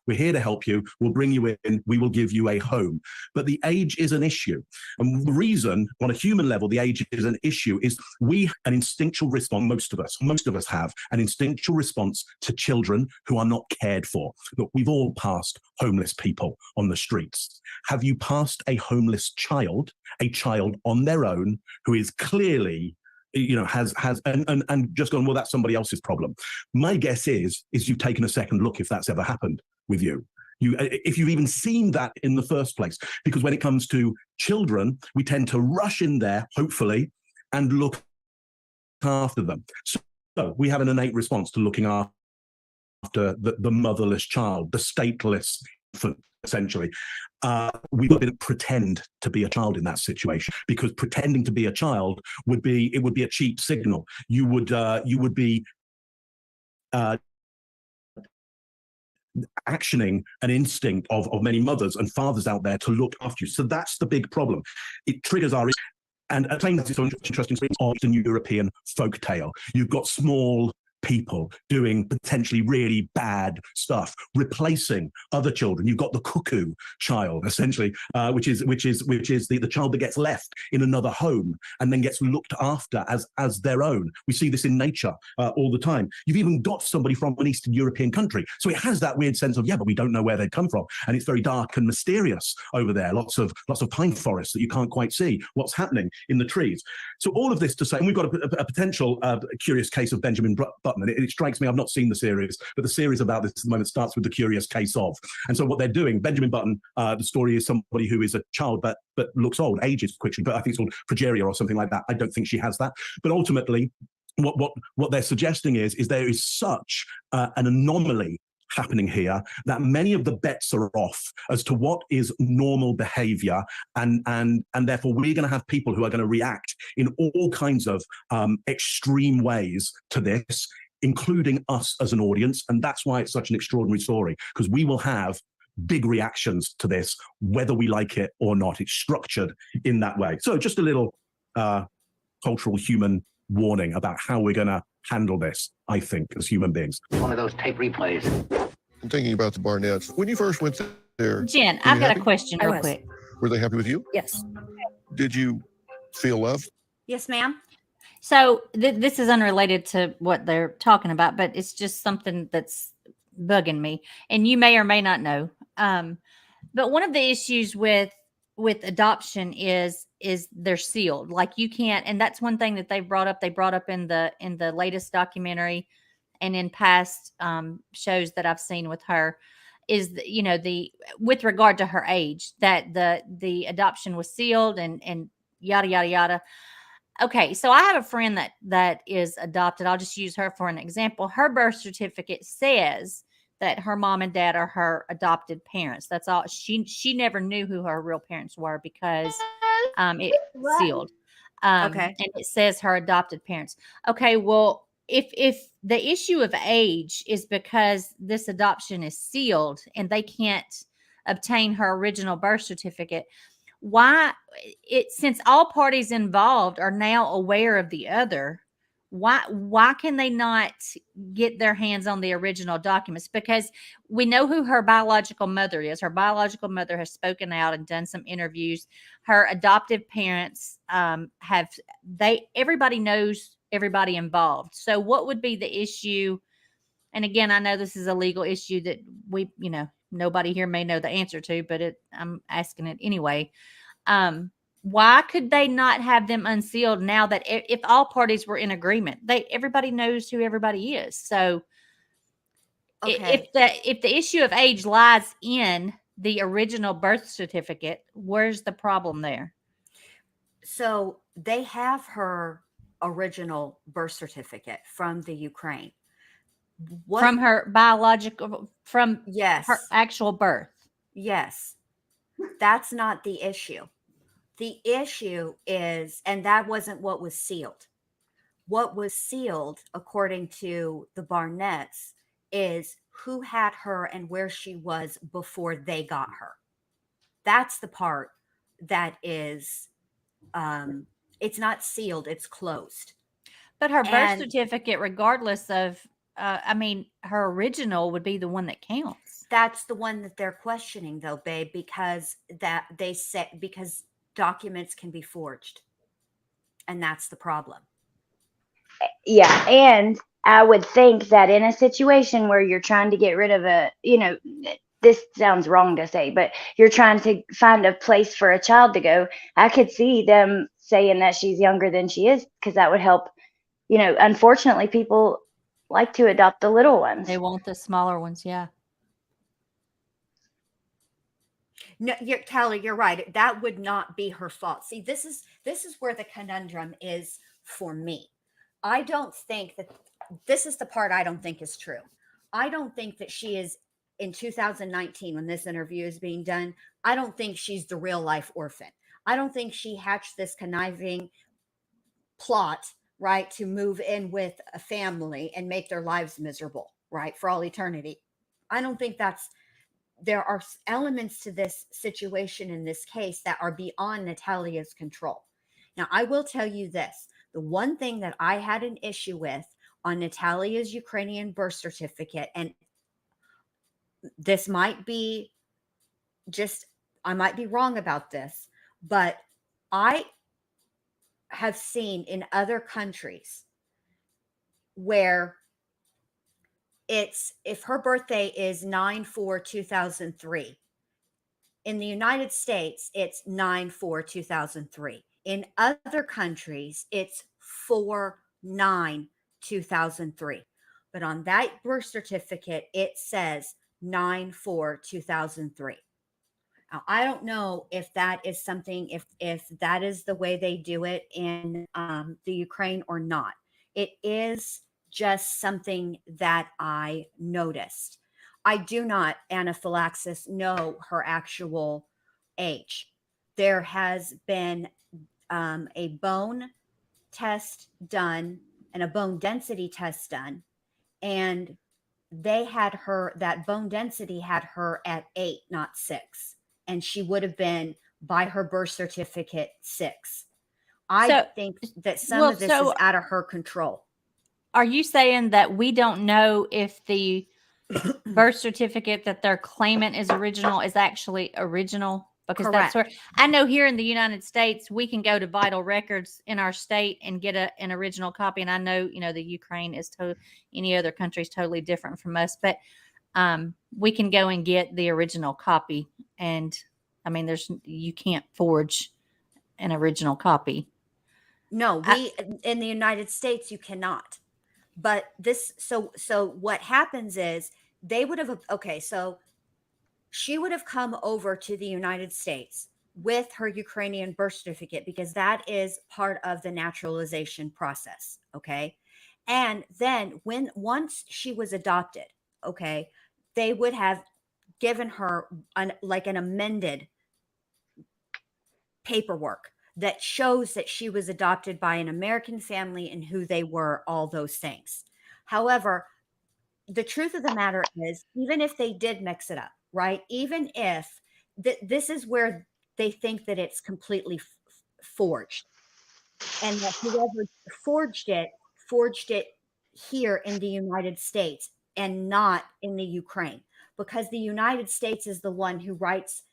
We're here to help you. We'll bring you in. We will give you a home. But the age is an issue. And the reason, on a human level, the age is an issue is an instinctual response, most of us have an instinctual response to children who are not cared for. Look, we've all passed homeless people on the streets. Have you passed a homeless child, a child on their own who is clearly has and just gone, well, that's somebody else's problem? My guess is you've taken a second look if that's ever happened with you. If you've even seen that in the first place, because when it comes to children, we tend to rush in there, hopefully, and look after them. So we have an innate response to looking after the motherless child, the stateless infant, essentially. We didn't pretend to be a child in that situation, because pretending to be a child would be a cheap signal. You would be actioning an instinct of many mothers and fathers out there to look after you. So that's the big problem. It triggers our, and a claim that is so interesting is Eastern European folk tale. You've got small people doing potentially really bad stuff, replacing other children. You've got the cuckoo child, essentially, which is the child that gets left in another home and then gets looked after as their own. We see this in nature all the time. You've even got somebody from an Eastern European country, so it has that weird sense of, yeah, but we don't know where they come from, and it's very dark and mysterious over there. Lots of pine forests that you can't quite see what's happening in the trees. So all of this to say, and we've got a potential curious case of Benjamin Button Button. And it strikes me, I've not seen the series, but the series about this at the moment starts with The Curious Case of. And so what they're doing, Benjamin Button, the story is somebody who is a child but looks old, ages quickly, but I think it's called progeria or something like that. I don't think she has that. But ultimately, what they're suggesting is there is such an anomaly happening here that many of the bets are off as to what is normal behavior, and therefore we're going to have people who are going to react in all kinds of extreme ways to this, including us as an audience. And that's why it's such an extraordinary story, because we will have big reactions to this whether we like it or not. It's structured in that way. So just a little cultural human warning about how we're going to handle this, I think, as human beings. One of those tape replays. I'm thinking about the Barnetts. When you first went there, Jen, were you I've got happy? a question I real was. quick. Were they happy with you? Yes. Did you feel loved? Yes, ma'am. So this is unrelated to what they're talking about, but it's just something that's bugging me, and you may or may not know. But one of the issues with adoption is they're sealed. Like you can't, and that's one thing that they brought up. They brought up in the latest documentary and in past shows that I've seen with her, is the with regard to her age, that the adoption was sealed and yada yada yada. Okay, so I have a friend that is adopted. I'll just use her for an example. Her birth certificate says that her mom and dad are her adopted parents. That's all. She never knew who her real parents were because it's sealed. Okay. And it says her adopted parents. Okay, well, if the issue of age is because this adoption is sealed and they can't obtain her original birth certificate, why since all parties involved are now aware of the other, why can they not get their hands on the original documents? Because we know who her biological mother is. Her biological mother has spoken out and done some interviews. Her adoptive parents everybody knows everybody involved. So what would be the issue? And again, I know this is a legal issue that nobody here may know the answer to, but I'm asking it anyway. Why could they not have them unsealed now that if all parties were in agreement? Everybody knows who everybody is. So Okay. if the issue of age lies in the original birth certificate, where's the problem there? So they have her original birth certificate from the Ukraine. From her biological, from Yes. her actual birth. Yes. That's not the issue. The issue is, and that wasn't what was sealed. What was sealed, according to the Barnetts, is who had her and where she was before they got her. That's the part that is, it's not sealed, it's closed. But her birth certificate, regardless of, her original would be the one that counts. That's the one that they're questioning, though, babe, because because documents can be forged, and that's the problem. Yeah, and I would think that in a situation where you're trying to get rid of this sounds wrong to say, but you're trying to find a place for a child to go, I could see them saying that she's younger than she is, because that would help. Unfortunately, people like to adopt the little ones. They want the smaller ones, yeah. No, Kelly, you're right. That would not be her fault. See, this is where the conundrum is for me. I don't think that this is the part I don't think is true. I don't think that she is in 2019 when this interview is being done. I don't think she's the real life orphan. I don't think she hatched this conniving plot, right, to move in with a family and make their lives miserable, right, for all eternity. I don't think there are elements to this situation in this case that are beyond Natalia's control. Now, I will tell you this. The one thing that I had an issue with on Natalia's Ukrainian birth certificate, and this might be I might be wrong about this, but I have seen in other countries where if her birthday is 9/4/2003, in the United States, it's 9/4/2003. In other countries, it's 4/9/2003. But on that birth certificate, it says 9/4/2003. Now, I don't know if that is something, if that is the way they do it in the Ukraine or not. It is just something that I noticed. I do not, anaphylaxis, know her actual age. There has been a bone test done and a bone density test done, and they had her, that bone density had her at 8, not 6. And she would have been, by her birth certificate, 6. I think that some of this is out of her control. Are you saying that we don't know if the birth certificate that they're claiming is original is actually original? Because that's where I know here in the United States, we can go to vital records in our state and get an original copy. And I know, the Ukraine is any other country is totally different from us, but we can go and get the original copy. And I mean, you can't forge an original copy. No, in the United States, you cannot. But so what happens is they would have, so she would have come over to the United States with her Ukrainian birth certificate, because that is part of the naturalization process. Okay. And then once she was adopted, they would have given her an amended paperwork that shows that she was adopted by an American family and who they were, all those things. However, the truth of the matter is, even if they did mix it up, right? Even if this is where they think that it's completely forged, and that whoever forged it here in the United States and not in the Ukraine, because the United States is the one who writes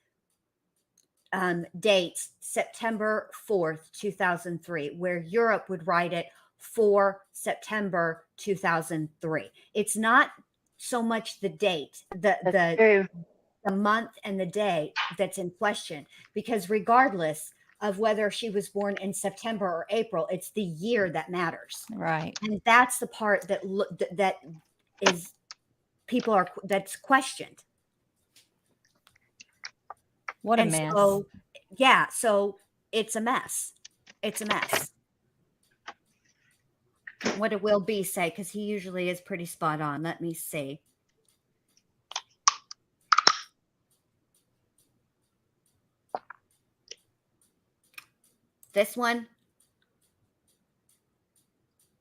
dates September 4th, 2003, where Europe would write it for September 2003. It's not so much the date, the month and the day that's in question, because regardless of whether she was born in September or April, it's the year that matters. Right. And that's the part that is that's questioned. What a mess. So it's a mess. It's a mess. What did Will B say? Because he usually is pretty spot on. Let me see. This one.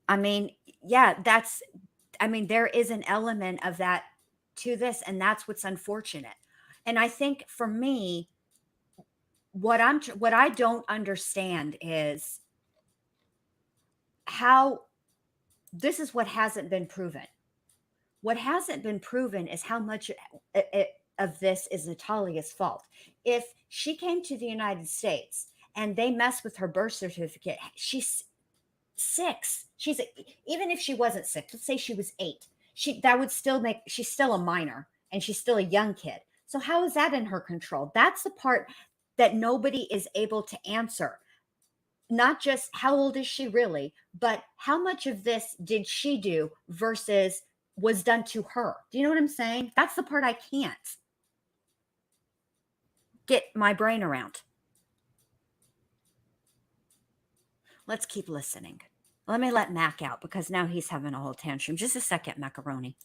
I mean, there is an element of that to this, and that's what's unfortunate. And I think for me, what I don't understand is how this is what hasn't been proven. What hasn't been proven is how much of this is Natalia's fault. If she came to the United States and they mess with her birth certificate, she's 6. Even if she wasn't 6, let's say she was 8. That would still make, she's still a minor and she's still a young kid. So how is that in her control? That's the part that nobody is able to answer. Not just how old is she really, but how much of this did she do versus was done to her. Do you know what I'm saying? That's the part I can't get my brain around. Let's keep listening. Let me let Mac out because now he's having a whole tantrum. Just a second, Macaroni.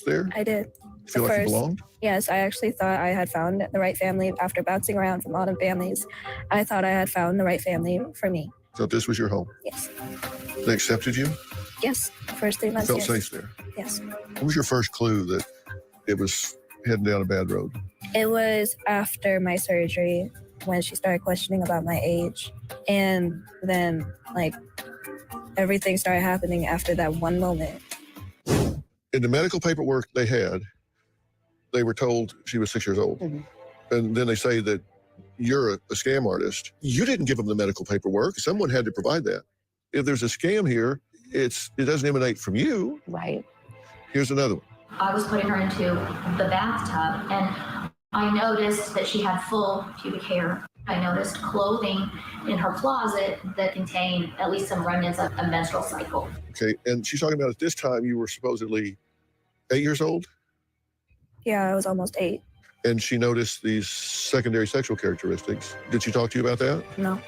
There? I did. Feel like you belonged? Yes, I actually thought I had found the right family after bouncing around from a lot of families. I thought I had found the right family for me. So this was your home? Yes. They accepted you? Yes. First 3 months. Felt yes. safe there? Yes. What was your first clue that it was heading down a bad road? It was after my surgery when she started questioning about my age. And then, everything started happening after that one moment. In the medical paperwork they had, they were told she was 6 years old. Mm-hmm. And then they say that you're a scam artist. You didn't give them the medical paperwork. Someone had to provide that. If there's a scam here, it doesn't emanate from you. Right. Here's another one. I was putting her into the bathtub and I noticed that she had full pubic hair. I noticed clothing in her closet that contained at least some remnants of a menstrual cycle. Okay, and she's talking about at this time you were supposedly 8 years old? Yeah, I was almost 8. And she noticed these secondary sexual characteristics. Did she talk to you about that? No.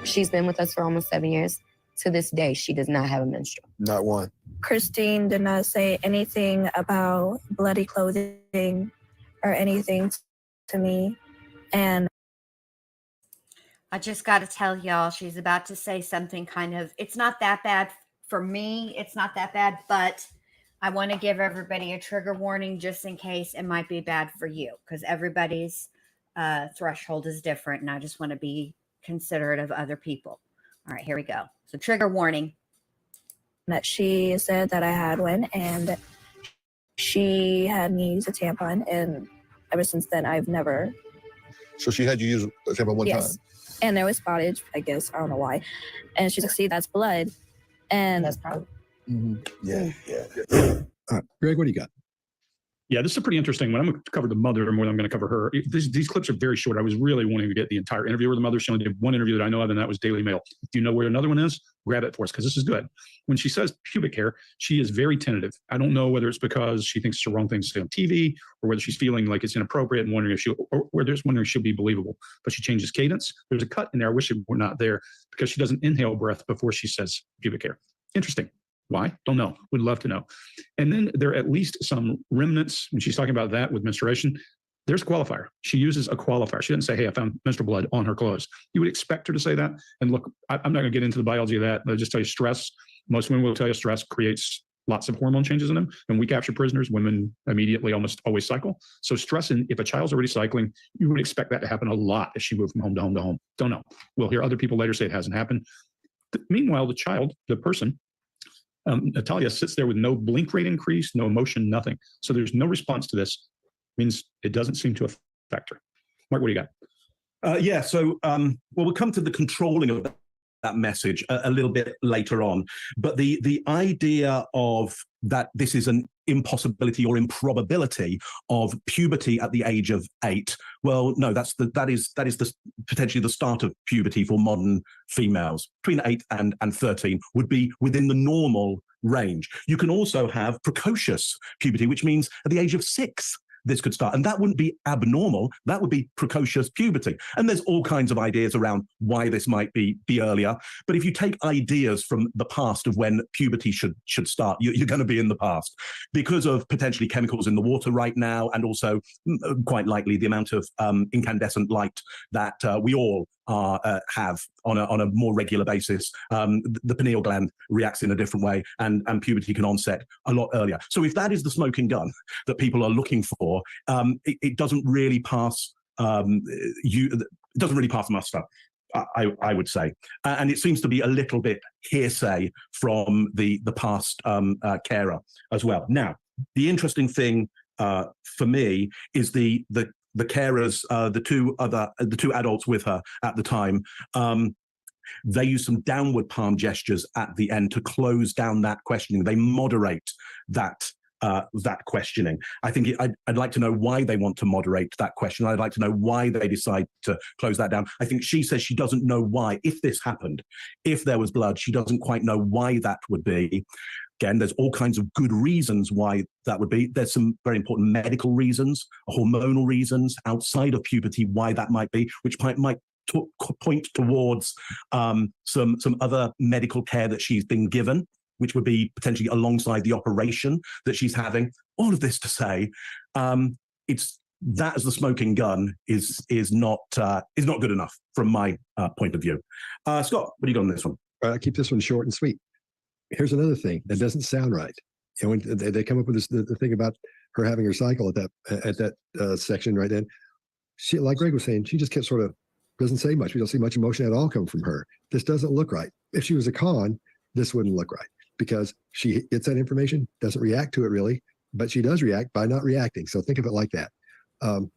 She's been with us for almost 7 years. To this day, she does not have a menstrual. Not one. Christine did not say anything about bloody clothing or anything to me. And I just got to tell y'all, she's about to say something kind of, it's not that bad for me. It's not that bad, but I want to give everybody a trigger warning just in case it might be bad for you, because everybody's threshold is different. And I just want to be considerate of other people. All right, here we go. So trigger warning. that she said that I had one, and she had me use a tampon, and ever since then, I've never. So she had you use a tampon one time? And there was spottage, I guess. I don't know why. And she's like, see, that's blood. And that's probably. Yeah. All right, Greg, what do you got? Yeah, this is a pretty interesting one. I'm going to cover the mother more than I'm going to cover her. These clips are very short. I was really wanting to get the entire interview with the mother. She only did one interview that I know of, and that was Daily Mail. Do you know where another one is? Grab it for us, because this is good. When she says pubic hair, she is very tentative. I don't know whether it's because she thinks it's the wrong thing to say on TV, or whether she's feeling like it's inappropriate and wondering if she'll be believable. But she changes cadence. There's a cut in there. I wish it were not there, because she doesn't inhale breath before she says pubic hair. Interesting. Why? Don't know. Would love to know. And then there are at least some remnants. When she's talking about that with menstruation, there's a qualifier. She uses a qualifier. She didn't say, hey, I found menstrual blood on her clothes. You would expect her to say that. And look, I'm not going to get into the biology of that. I'll just tell you stress. Most women will tell you stress creates lots of hormone changes in them. When we capture prisoners, women immediately almost always cycle. So stress, if a child's already cycling, you would expect that to happen a lot as she moved from home to home to home. Don't know. We'll hear other people later say it hasn't happened. Meanwhile, the child, the person, Natalia sits there with no blink rate increase, no emotion, nothing. So there's no response to this. Means it doesn't seem to affect her. Mark, what do you got? So we'll come to the controlling of that message a little bit later on. But the idea of that this is an impossibility or improbability of puberty at the age of 8. Well, no, that is potentially the start of puberty for modern females. Between 8 and 13 would be within the normal range. You can also have precocious puberty, which means at the age of 6. This could start. And that wouldn't be abnormal. That would be precocious puberty. And there's all kinds of ideas around why this might be earlier. But if you take ideas from the past of when puberty should start, you're going to be in the past because of potentially chemicals in the water right now, and also quite likely the amount of incandescent light that we all have on a more regular basis. The pineal gland reacts in a different way, and puberty can onset a lot earlier. So if that is the smoking gun that people are looking for, it doesn't really pass. It doesn't really pass muster, I would say, and it seems to be a little bit hearsay from the past carer as well. Now, the interesting thing for me is the carers, the two adults with her at the time, they use some downward palm gestures at the end to close down that questioning. They moderate that questioning. I think I'd like to know why they want to moderate that question. I'd like to know why they decide to close that down. I think she says she doesn't know why. If this happened, if there was blood, she doesn't quite know why that would be. Again, there's all kinds of good reasons why that would be. There's some very important medical reasons, hormonal reasons outside of puberty why that might be, which might point towards some other medical care that she's been given, which would be potentially alongside the operation that she's having. All of this to say, it's that as the smoking gun is not good enough from my point of view. Scott, what do you got on this one? I'll keep this one short and sweet. Here's another thing that doesn't sound right. And when they come up with this, the thing about her having her cycle at that section right then, she, like Greg was saying, she just kept sort of doesn't say much. We don't see much emotion at all come from her. This doesn't look right. If she was a con, this wouldn't look right, because she gets that information, doesn't react to it really, but she does react by not reacting. So think of it like that. So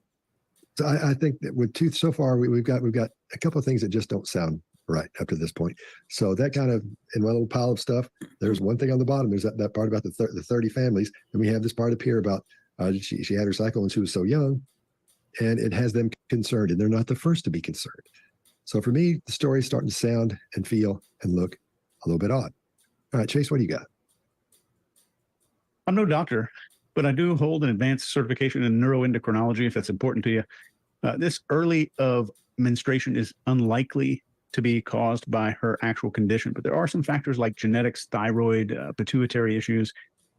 I think that with Tooth so far, we've got a couple of things that just don't sound right up to this point. So that kind of, in my little pile of stuff, there's one thing on the bottom. There's that part about the 30 families. And we have this part up here about she had her cycle when she was so young. and it has them concerned, and they're not the first to be concerned. So for me, the story's starting to sound and feel and look a little bit odd. All right, Chase, what do you got? I'm no doctor, but I do hold an advanced certification in neuroendocrinology, if that's important to you. This early of menstruation is unlikely to be caused by her actual condition, but there are some factors like genetics, thyroid, pituitary issues,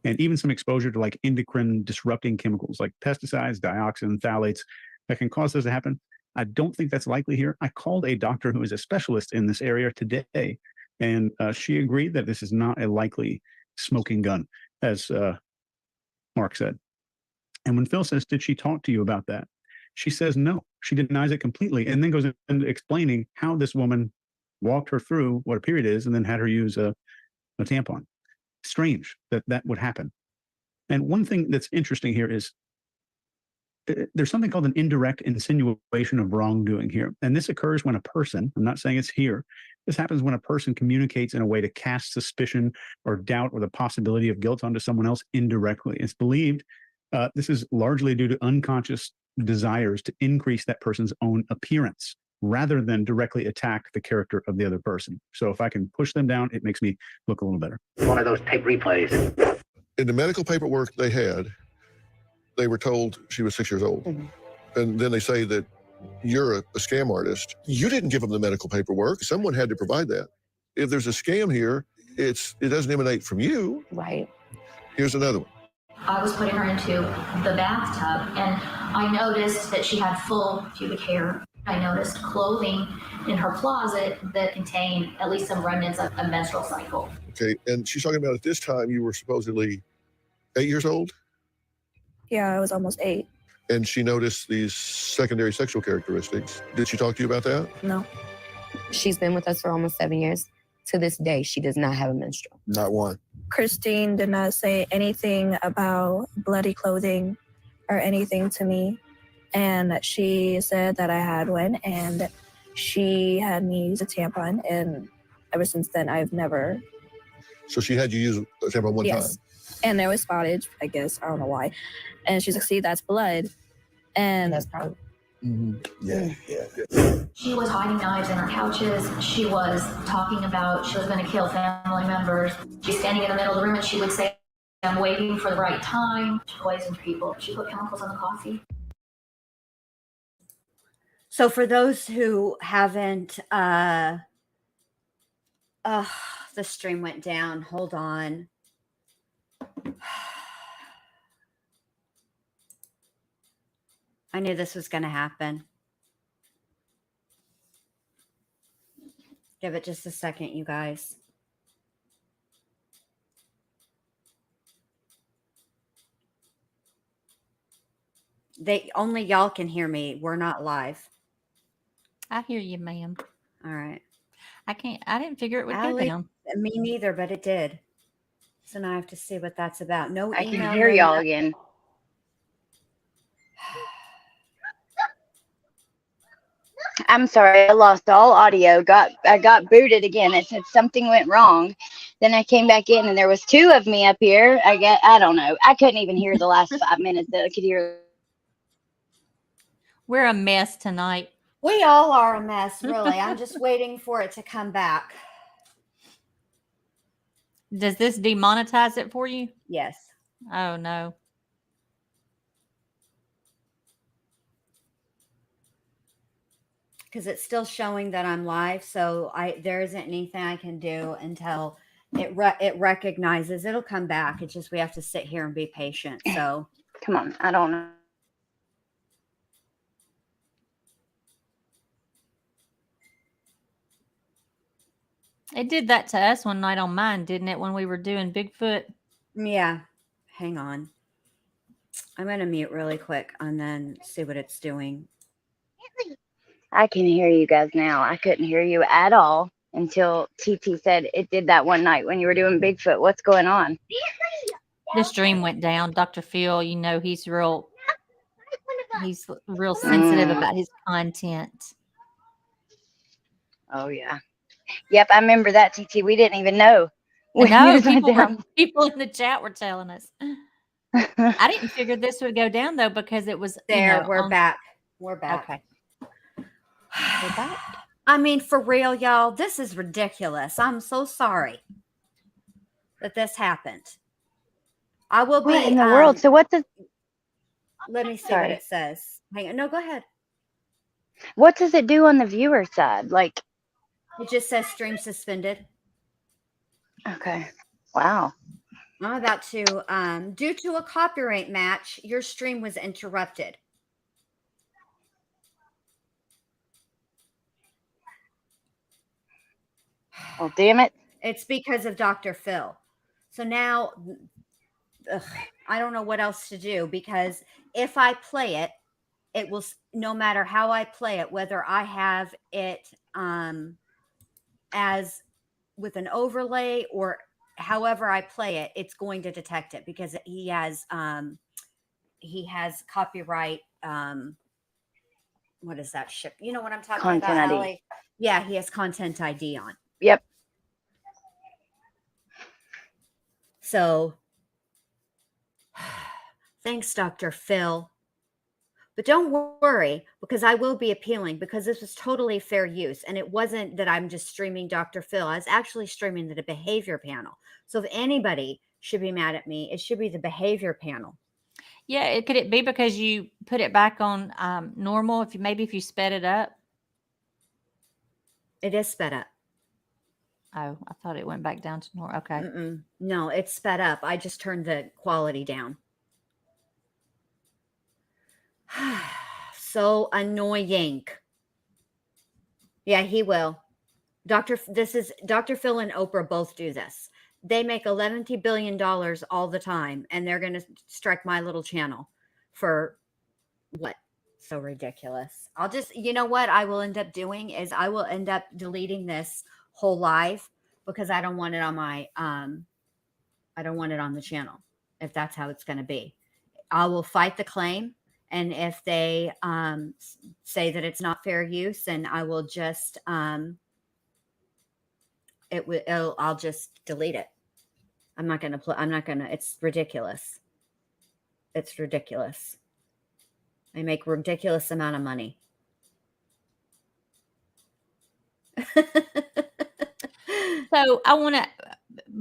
and even some exposure to like endocrine disrupting chemicals like pesticides, dioxin, phthalates that can cause this to happen. I don't think that's likely here. I called a doctor who is a specialist in this area today, and she agreed that this is not a likely smoking gun, as Mark said. And when Phill says, did she talk to you about that? She says no. She denies it completely, and then goes into explaining how this woman walked her through what a period is and then had her use a tampon. Strange that that would happen. And one thing that's interesting here is there's something called an indirect insinuation of wrongdoing here. And this occurs when a person, I'm not saying it's here, this happens when a person communicates in a way to cast suspicion or doubt or the possibility of guilt onto someone else indirectly. It's believed this is largely due to unconscious desires to increase that person's own appearance rather than directly attack the character of the other person. So if I can push them down, it makes me look a little better. One of those tape replays. In the medical paperwork they had, they were told she was 6 years old. And then they say that you're a scam artist. You didn't give them the medical paperwork. Someone had to provide that. If there's a scam here, it doesn't emanate from you. Right. Here's another one. I was putting her into the bathtub, and I noticed that she had full pubic hair. I noticed clothing in her closet that contained at least some remnants of a menstrual cycle. Okay, and she's talking about at this time you were supposedly 8 years old? Yeah, I was almost 8. And she noticed these secondary sexual characteristics. Did she talk to you about that? No. She's been with us for almost 7 years. To this day, she does not have a menstrual. Not one. Christine did not say anything about bloody clothing or anything to me. And she said that I had one, and she had me use a tampon. And ever since then, I've never. So she had you use a tampon one time? And there was spottage, I guess. I don't know why. And she's like, see, that's blood. And that's probably. Yeah. She was hiding knives in her couches. She was talking about she was going to kill family members. She's standing in the middle of the room and she would say, I'm waiting for the right time. She poisoned people. She put chemicals in the coffee. So for those who haven't, the stream went down. Hold on. I knew this was going to happen. Give it just a second, you guys. Only y'all can hear me. We're not live. I hear you, ma'am. All right. I didn't figure it would go down. Me neither, but it did. So now I have to see what that's about. No I email. can hear y'all again. I'm sorry, I lost all audio. I got booted again. It said something went wrong. Then I came back in and there was 2 of me up here. I don't know. I couldn't even hear the last 5 minutes that I could hear. We're a mess tonight. We all are a mess, really. I'm just waiting for it to come back. Does this demonetize it for you? Yes. Oh, no. Because it's still showing that I'm live, so there isn't anything I can do until it recognizes. It'll come back. It's just we have to sit here and be patient. So come on, I don't know. It did that to us one night on mine, didn't it? When we were doing Bigfoot. Yeah. Hang on. I'm going to mute really quick and then see what it's doing. I can hear you guys now. I couldn't hear you at all until TT said it did that one night when you were doing Bigfoot. What's going on? The stream went down. Dr. Phill, he's real sensitive about his content. Oh, yeah. Yep, I remember that, TT. We didn't even know. No, people in the chat were telling us. I didn't figure this would go down, though, because it was there. We're back. We're back. Okay. We're back. I mean, for real, y'all, this is ridiculous. I'm so sorry that this happened. I will be. What in the world? So what does? Let me see what Sorry. it says. Hang on. No, go ahead. What does it do on the viewer side? Like, It just says stream suspended. okay, wow. I'm about to. Due to a copyright match, your stream was interrupted. Well, damn it. It's because of Dr. Phill. So now, I don't know what else to do, because if I play it, it will, no matter how I play it, whether I have it as with an overlay or however I play it, it's going to detect it because he has copyright. What is that ship? You know what I'm talking Content about, ID. Allie? Yeah, he has content ID on. Yep. So thanks, Dr. Phill. But don't worry, because I will be appealing, because this was totally fair use. And it wasn't that I'm just streaming Dr. Phill. I was actually streaming the behavior panel. So if anybody should be mad at me, it should be the behavior panel. Yeah, could it be because you put it back on normal? If you sped it up? It is sped up. Oh, I thought it went back down to normal. Okay. No, it's sped up. I just turned the quality down. So annoying. Yeah, he will. Dr. Phill and Oprah both do this. They make $11 billion all the time, and they're going to strike my little channel for what? So ridiculous. I'll just, you know what I will end up doing is I will end up deleting this whole live because I don't want it on my, I don't want it on the channel if that's how it's going to be. I will fight the claim. And if they say that it's not fair use, then I will just, I'll just delete it. I'm not going to, it's ridiculous. It's ridiculous. I make ridiculous amount of money. So I want to,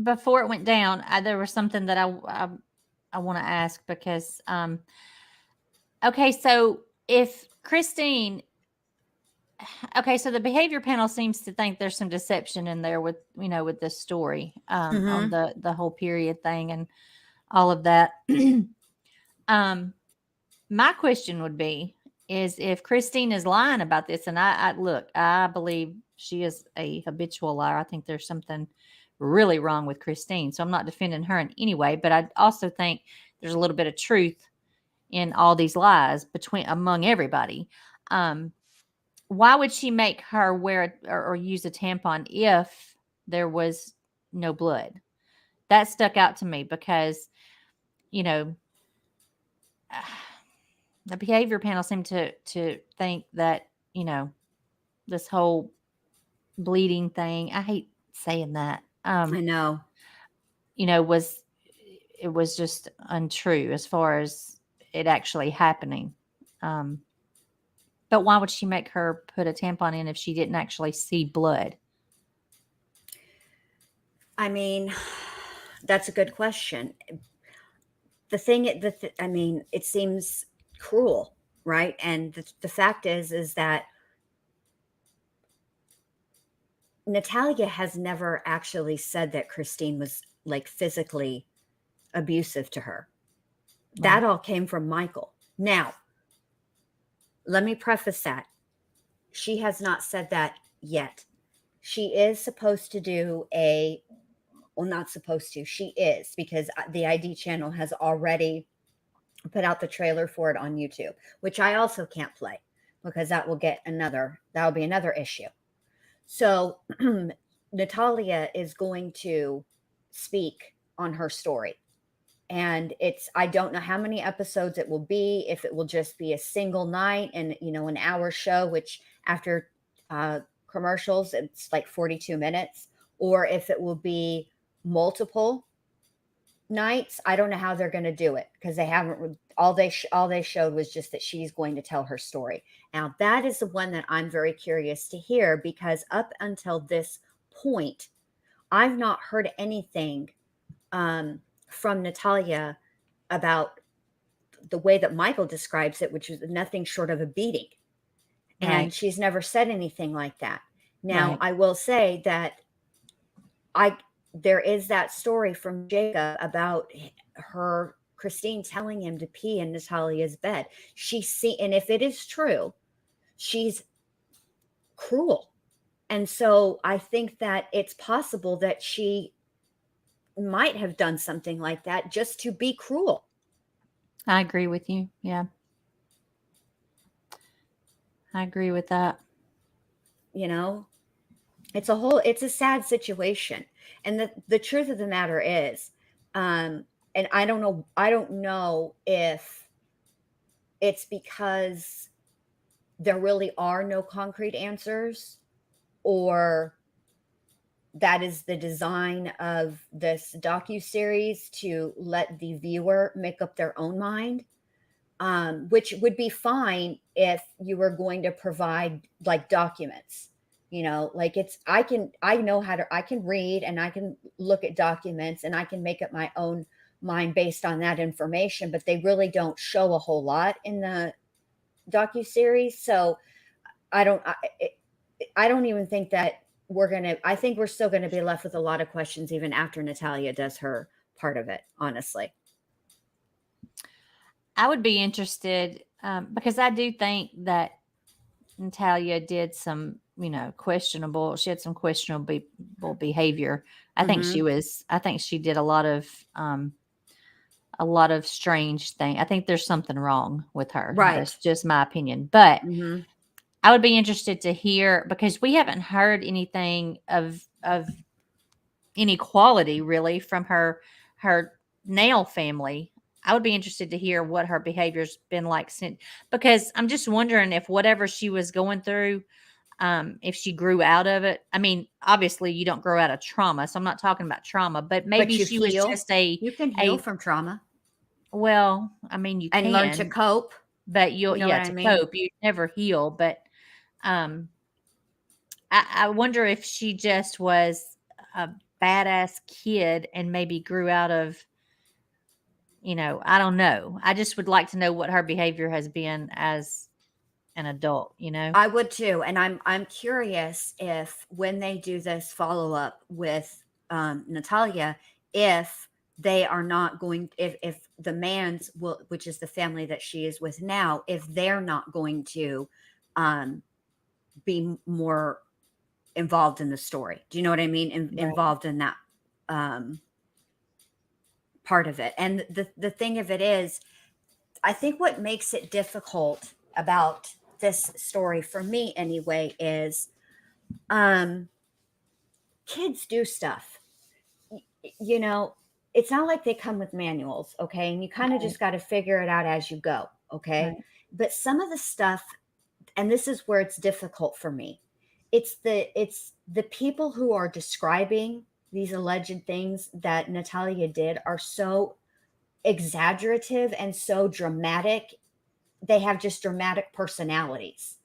before it went down, there was something that I want to ask because, okay, so if Christine, okay, so the behavior panel seems to think there's some deception in there with, with this story, on the whole period thing and all of that. My question would be, is if Christine is lying about this, and I believe she is a habitual liar. I think there's something really wrong with Christine. So I'm not defending her in any way, but I also think there's a little bit of truth in all these lies among everybody. Why would she make her wear or use a tampon if there was no blood? That stuck out to me because, the behavior panel seemed to think that, this whole bleeding thing, I hate saying that. I know. It was just untrue as far as it actually happening. But why would she make her put a tampon in if she didn't actually see blood? I mean, that's a good question. I mean, it seems cruel, right? And the fact is that Natalia has never actually said that Christine was like physically abusive to her. Right. That all came from Michael. Now, let me preface that. She has not said that yet. She is supposed to do not supposed to. She is, because the ID channel has already put out the trailer for it on YouTube, which I also can't play because that'll be another issue. So Natalia is going to speak on her story. And I don't know how many episodes it will be, if it will just be a single night and, an hour show, which after commercials, it's like 42 minutes, or if it will be multiple nights, I don't know how they're going to do it because they haven't. All they showed was just that she's going to tell her story. Now that is the one that I'm very curious to hear, because up until this point, I've not heard anything from Natalia about the way that Michael describes it, which is nothing short of a beating. And Right. she's never said anything like that. Now, Right. I will say that there is that story from Jacob about Christine telling him to pee in Natalia's bed. And if it is true, she's cruel. And so I think that it's possible that she might have done something like that just to be cruel. I agree with you. Yeah. I agree with that. It's a sad situation. And the truth of the matter is, and I don't know if it's because there really are no concrete answers, or that is the design of this docuseries, to let the viewer make up their own mind, which would be fine if you were going to provide like documents, like I can read and I can look at documents and I can make up my own mind based on that information, but they really don't show a whole lot in the docuseries. So I don't even think that I think we're still going to be left with a lot of questions even after Natalia does her part of it, honestly. I would be interested because I do think that Natalia did some, she had some questionable behavior. I think she did a lot of strange things. I think there's something wrong with her. Right. That's just my opinion. But I would be interested to hear, because we haven't heard anything of inequality really from her Nail family. I would be interested to hear what her behavior's been like since, because I'm just wondering if whatever she was going through, if she grew out of it. I mean, obviously you don't grow out of trauma, so I'm not talking about trauma, but maybe she was just you can heal from trauma. Well, I mean, you can learn to cope, but to cope, you never heal. But I wonder if she just was a badass kid and maybe grew out of, I don't know. I just would like to know what her behavior has been as an adult, I would too. And I'm curious if when they do this follow-up with Natalia, if they are not going, if the Manns will, which is the family that she is with now, if they're not going to be more involved in the story. Do you know what I mean? Involved in that part of it. And the thing of it is, I think what makes it difficult about this story for me anyway is kids do stuff. It's not like they come with manuals, okay? And you kind of just got to figure it out as you go, okay? Right. But some of the stuff, and this is where it's difficult for me, it's the people who are describing these alleged things that Natalia did are so exaggerative and so dramatic. They have just dramatic personalities.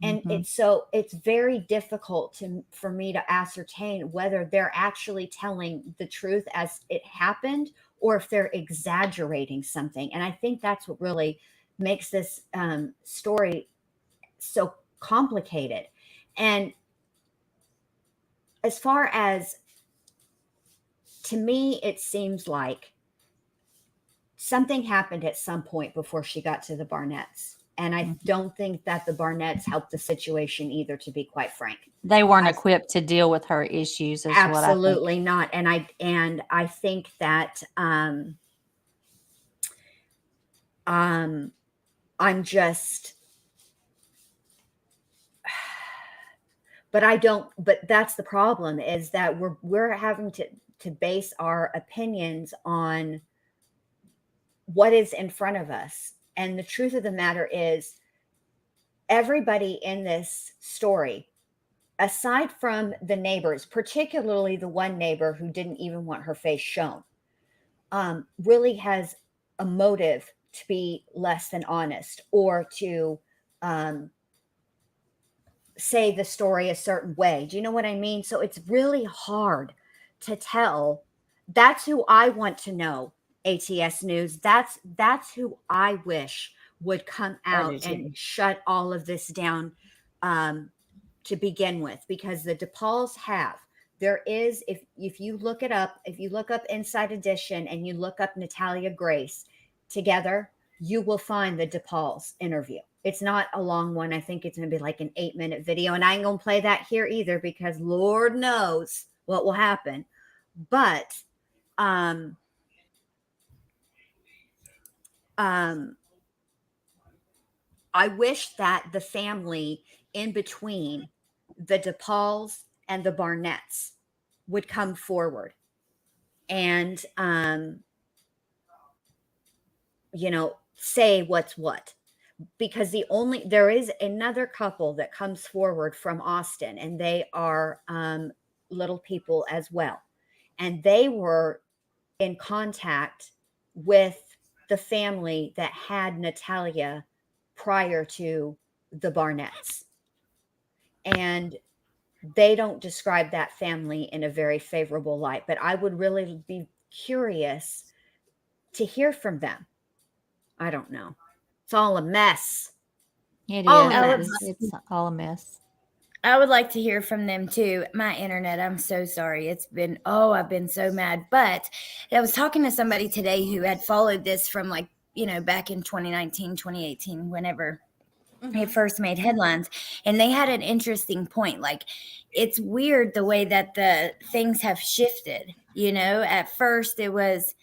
And it's very difficult for me to ascertain whether they're actually telling the truth as it happened or if they're exaggerating something. And I think that's what really makes this story so complicated. And as far as, to me, it seems like something happened at some point before she got to the Barnetts. And I don't think that the Barnetts helped the situation either, to be quite frank. They weren't equipped to deal with her issues. Absolutely not. And I think that I'm just, but that's the problem, is that we're having to base our opinions on what is in front of us. And the truth of the matter is, everybody in this story, aside from the neighbors, particularly the one neighbor who didn't even want her face shown, really has a motive to be less than honest or to say the story a certain way. Do you know what I mean? So it's really hard to tell. That's who I want to know. ATS News. That's who I wish would come out and shut all of this down to begin with, because the DePauls have. There is, if you look it up, if you look up Inside Edition and you look up Natalia Grace together, you will find the DePauls interview. It's not a long one. I think it's going to be like an 8-minute video. And I ain't going to play that here either, because Lord knows what will happen. But I wish that the family in between the DePauls and the Barnetts would come forward and, say what's what. Because there is another couple that comes forward from Austin, and they are little people as well. And they were in contact with the family that had Natalia prior to the Barnetts. And they don't describe that family in a very favorable light, but I would really be curious to hear from them. I don't know. It's all a mess. It All is. a mess. It's all a mess. I would like to hear from them too. My internet, I'm so sorry. I've been so mad. But I was talking to somebody today who had followed this from back in 2019, 2018, whenever it first made headlines. And they had an interesting point. Like, it's weird the way that the things have shifted. At first it was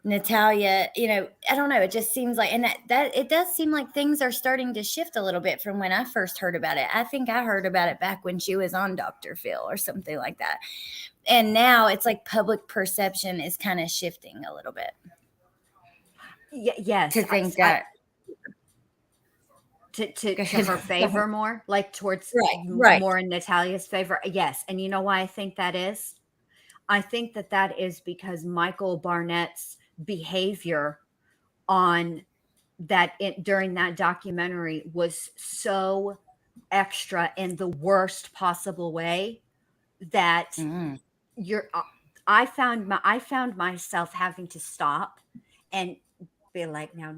Natalia, I don't know. It just seems like, and that it does seem like things are starting to shift a little bit from when I first heard about it. I think I heard about it back when she was on Dr. Phill or something like that. And now it's like public perception is kind of shifting a little bit. Yes. To think that. To her favor more, like towards right. more in Natalia's favor. Yes. And you know why I think that is? I think that is because Michael Barnett's behavior during that documentary was so extra in the worst possible way that I found myself having to stop and be like, now,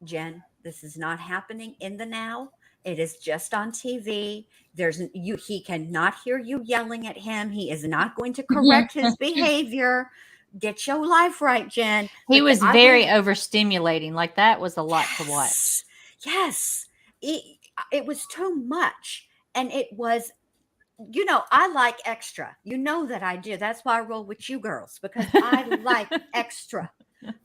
Jen, this is not happening in the now. It is just on TV. He cannot hear you yelling at him. He is not going to correct his behavior. Get your life right, Jen. He was very overstimulating. Like, that was a lot to watch. Yes. It was too much. And it was, I like extra. You know that I do. That's why I roll with you girls, because I like extra.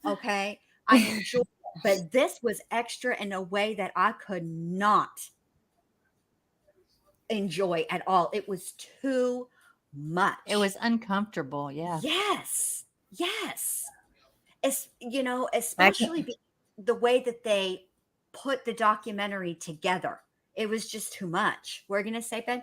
Okay. I enjoy it. But this was extra in a way that I could not enjoy at all. It was too much. It was uncomfortable. Yeah. Yes. It's, especially the way that they put the documentary together. It was just too much. We're going to say, Ben?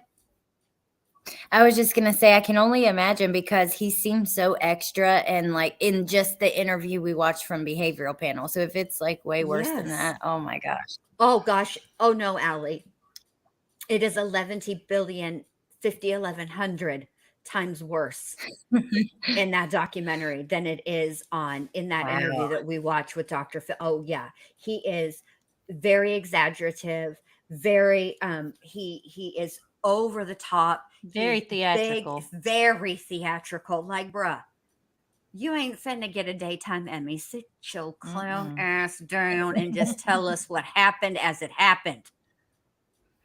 I was just going to say, I can only imagine, because he seems so extra and like in just the interview we watched from Behavioral Panel. So if it's like way worse than that, oh my gosh. Oh gosh. Oh no, Allie. It is 11 billion, 1100 times worse in that documentary than it is in that interview that we watched with Dr. Phill. Oh yeah. He is very exaggerative, very, he is over the top. Very theatrical. Very theatrical. Like, bruh, you ain't finna get a daytime Emmy. Sit your clown ass down and just tell us what happened as it happened.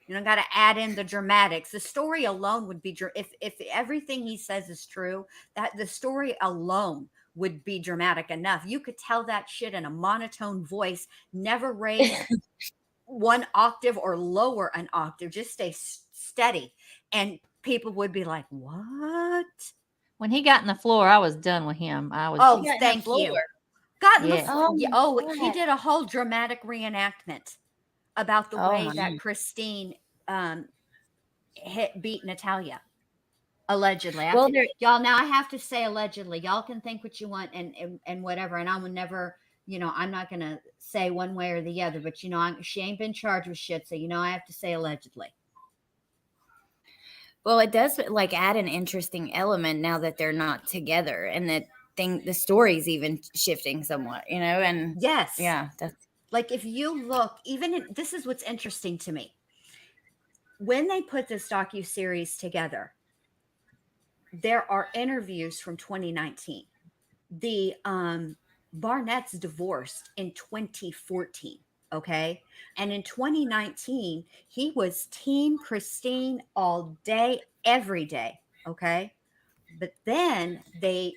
You don't got to add in the dramatics. The story alone would be, if everything he says is true, that the story alone would be dramatic enough. You could tell that shit in a monotone voice, never raise one octave or lower an octave, just stay steady. And people would be like, what? When he got in the floor, I was done with him. Thank you. He did a whole dramatic reenactment about the way that Christine beat Natalia. Allegedly. Well, there, Y'all, now I have to say allegedly. Y'all can think what you want and whatever. And I will never, I'm not going to say one way or the other, but she ain't been charged with shit. So, I have to say allegedly. well, it does like add an interesting element now that they're not together, and that the story's even shifting somewhat, and Yes. yeah, that's like if you look, this is what's interesting to me. When they put this docuseries together, there are interviews from 2019. The Barnett's divorced in 2014. Okay. And in 2019, he was Team Christine all day, every day. Okay. But then they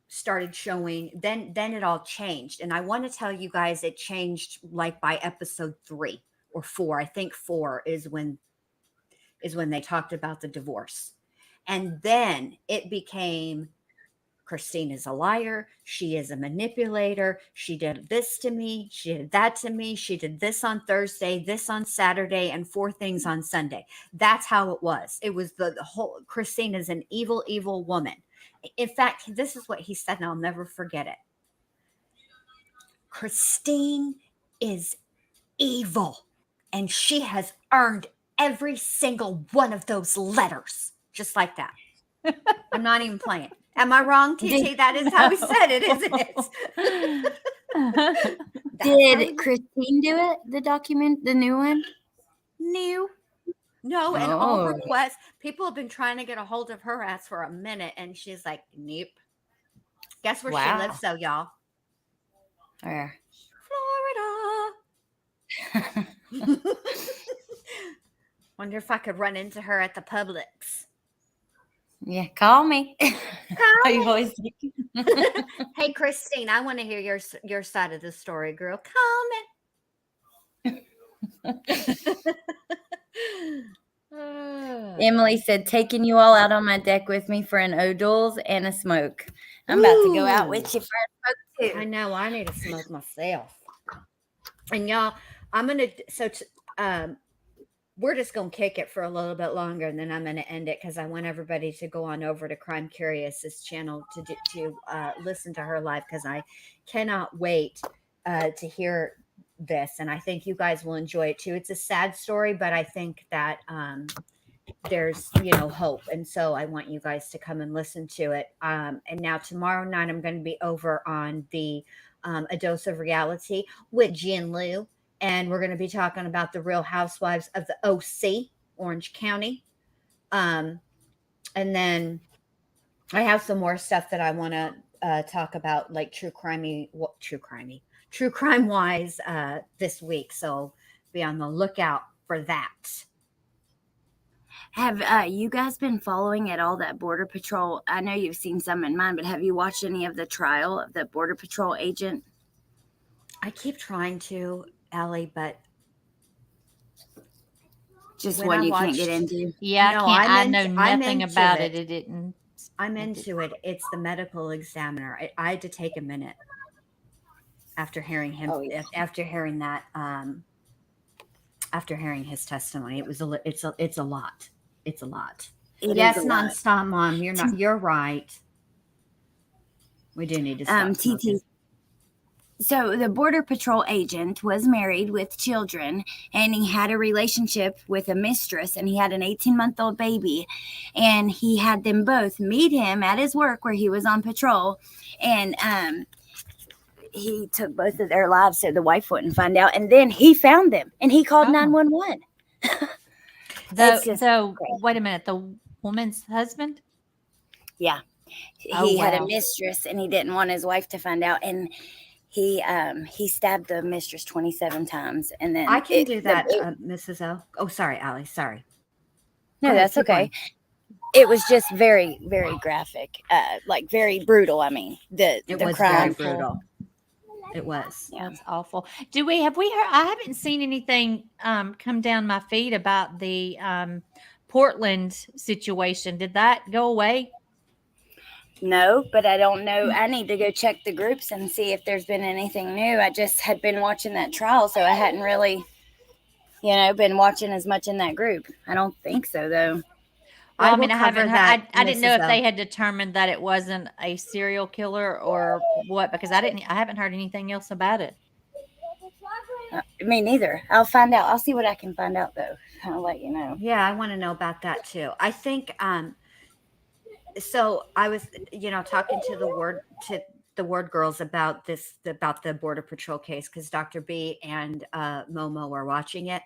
started showing, then it all changed. And I want to tell you guys, it changed like by episode 3 or 4. I think 4 is when they talked about the divorce. And then it became, Christine is a liar. She is a manipulator. She did this to me. She did that to me. She did this on Thursday, this on Saturday, and 4 things on Sunday. That's how it was. It was the whole, Christine is an evil, evil woman. In fact, this is what he said, and I'll never forget it. Christine is evil, and she has earned every single one of those letters, just like that. I'm not even playing. Am I wrong, TT? That is how he said it, isn't it? Did Christine do it? The new one? New. No, and all requests. People have been trying to get a hold of her ass for a minute, and she's like, nope. Guess where she lives, though, y'all? Where? Florida. Wonder if I could run into her at the Publix. Yeah, call me. Call me. Hey, Christine, I want to hear your side of the story, girl. Call me. Emily said, taking you all out on my deck with me for an O'Doul's and a smoke. I'm about to go out with you for a smoke, too. I know. I need to smoke myself. And y'all, we're just going to kick it for a little bit longer, and then I'm going to end it because I want everybody to go on over to Crime Curious's channel to listen to her live, because I cannot wait to hear this. And I think you guys will enjoy it too. It's a sad story, but I think that there's, hope. And so I want you guys to come and listen to it. And now tomorrow night, I'm going to be over on the A Dose of Reality with Jen Liu. And we're going to be talking about the Real Housewives of the OC, Orange County. And then I have some more stuff that I want to talk about, like true crime wise this week. So be on the lookout for that. Have you guys been following at all that Border Patrol? I know you've seen some in mine, but have you watched any of the trial of the Border Patrol agent? I keep trying to, Allie, but just one you can't get into. Yeah, no, I know nothing about it. It didn't. I'm into it. It's the medical examiner. I had to take a minute after hearing him. After hearing that. After hearing his testimony, it's a lot. It's a lot. Yes, nonstop, Mom. You're right. We do need to stop smoking. So the Border Patrol agent was married with children, and he had a relationship with a mistress, and he had an 18-month-old baby, and he had them both meet him at his work where he was on patrol, and he took both of their lives so the wife wouldn't find out, and then he found them, and he called 911. So wait a minute, the woman's husband? Yeah. He had a mistress, and he didn't want his wife to find out, and he stabbed the mistress 27 times, and then I can do that, Mrs. O. Oh, sorry, Allie. Sorry. No, that's okay. It was just very, very graphic, like very brutal. I mean, the crime. Very brutal. It was. Yeah, it's awful. Have we heard? I haven't seen anything come down my feed about the Portland situation. Did that go away? No, but I don't know. I need to go check the groups and see if there's been anything new. I just had been watching that trial, so I hadn't really, been watching as much in that group. I don't think so, though. Well, I I will mean, I cover haven't heard, that, I didn't know Mrs. if they O. had determined that it wasn't a serial killer or what, because I haven't heard anything else about it. Me neither. I'll find out. I'll see what I can find out though. I'll let you know. Yeah, I want to know about that too. I think so I was, talking to the word girls about the Border Patrol case, because Dr. B and Momo are watching it,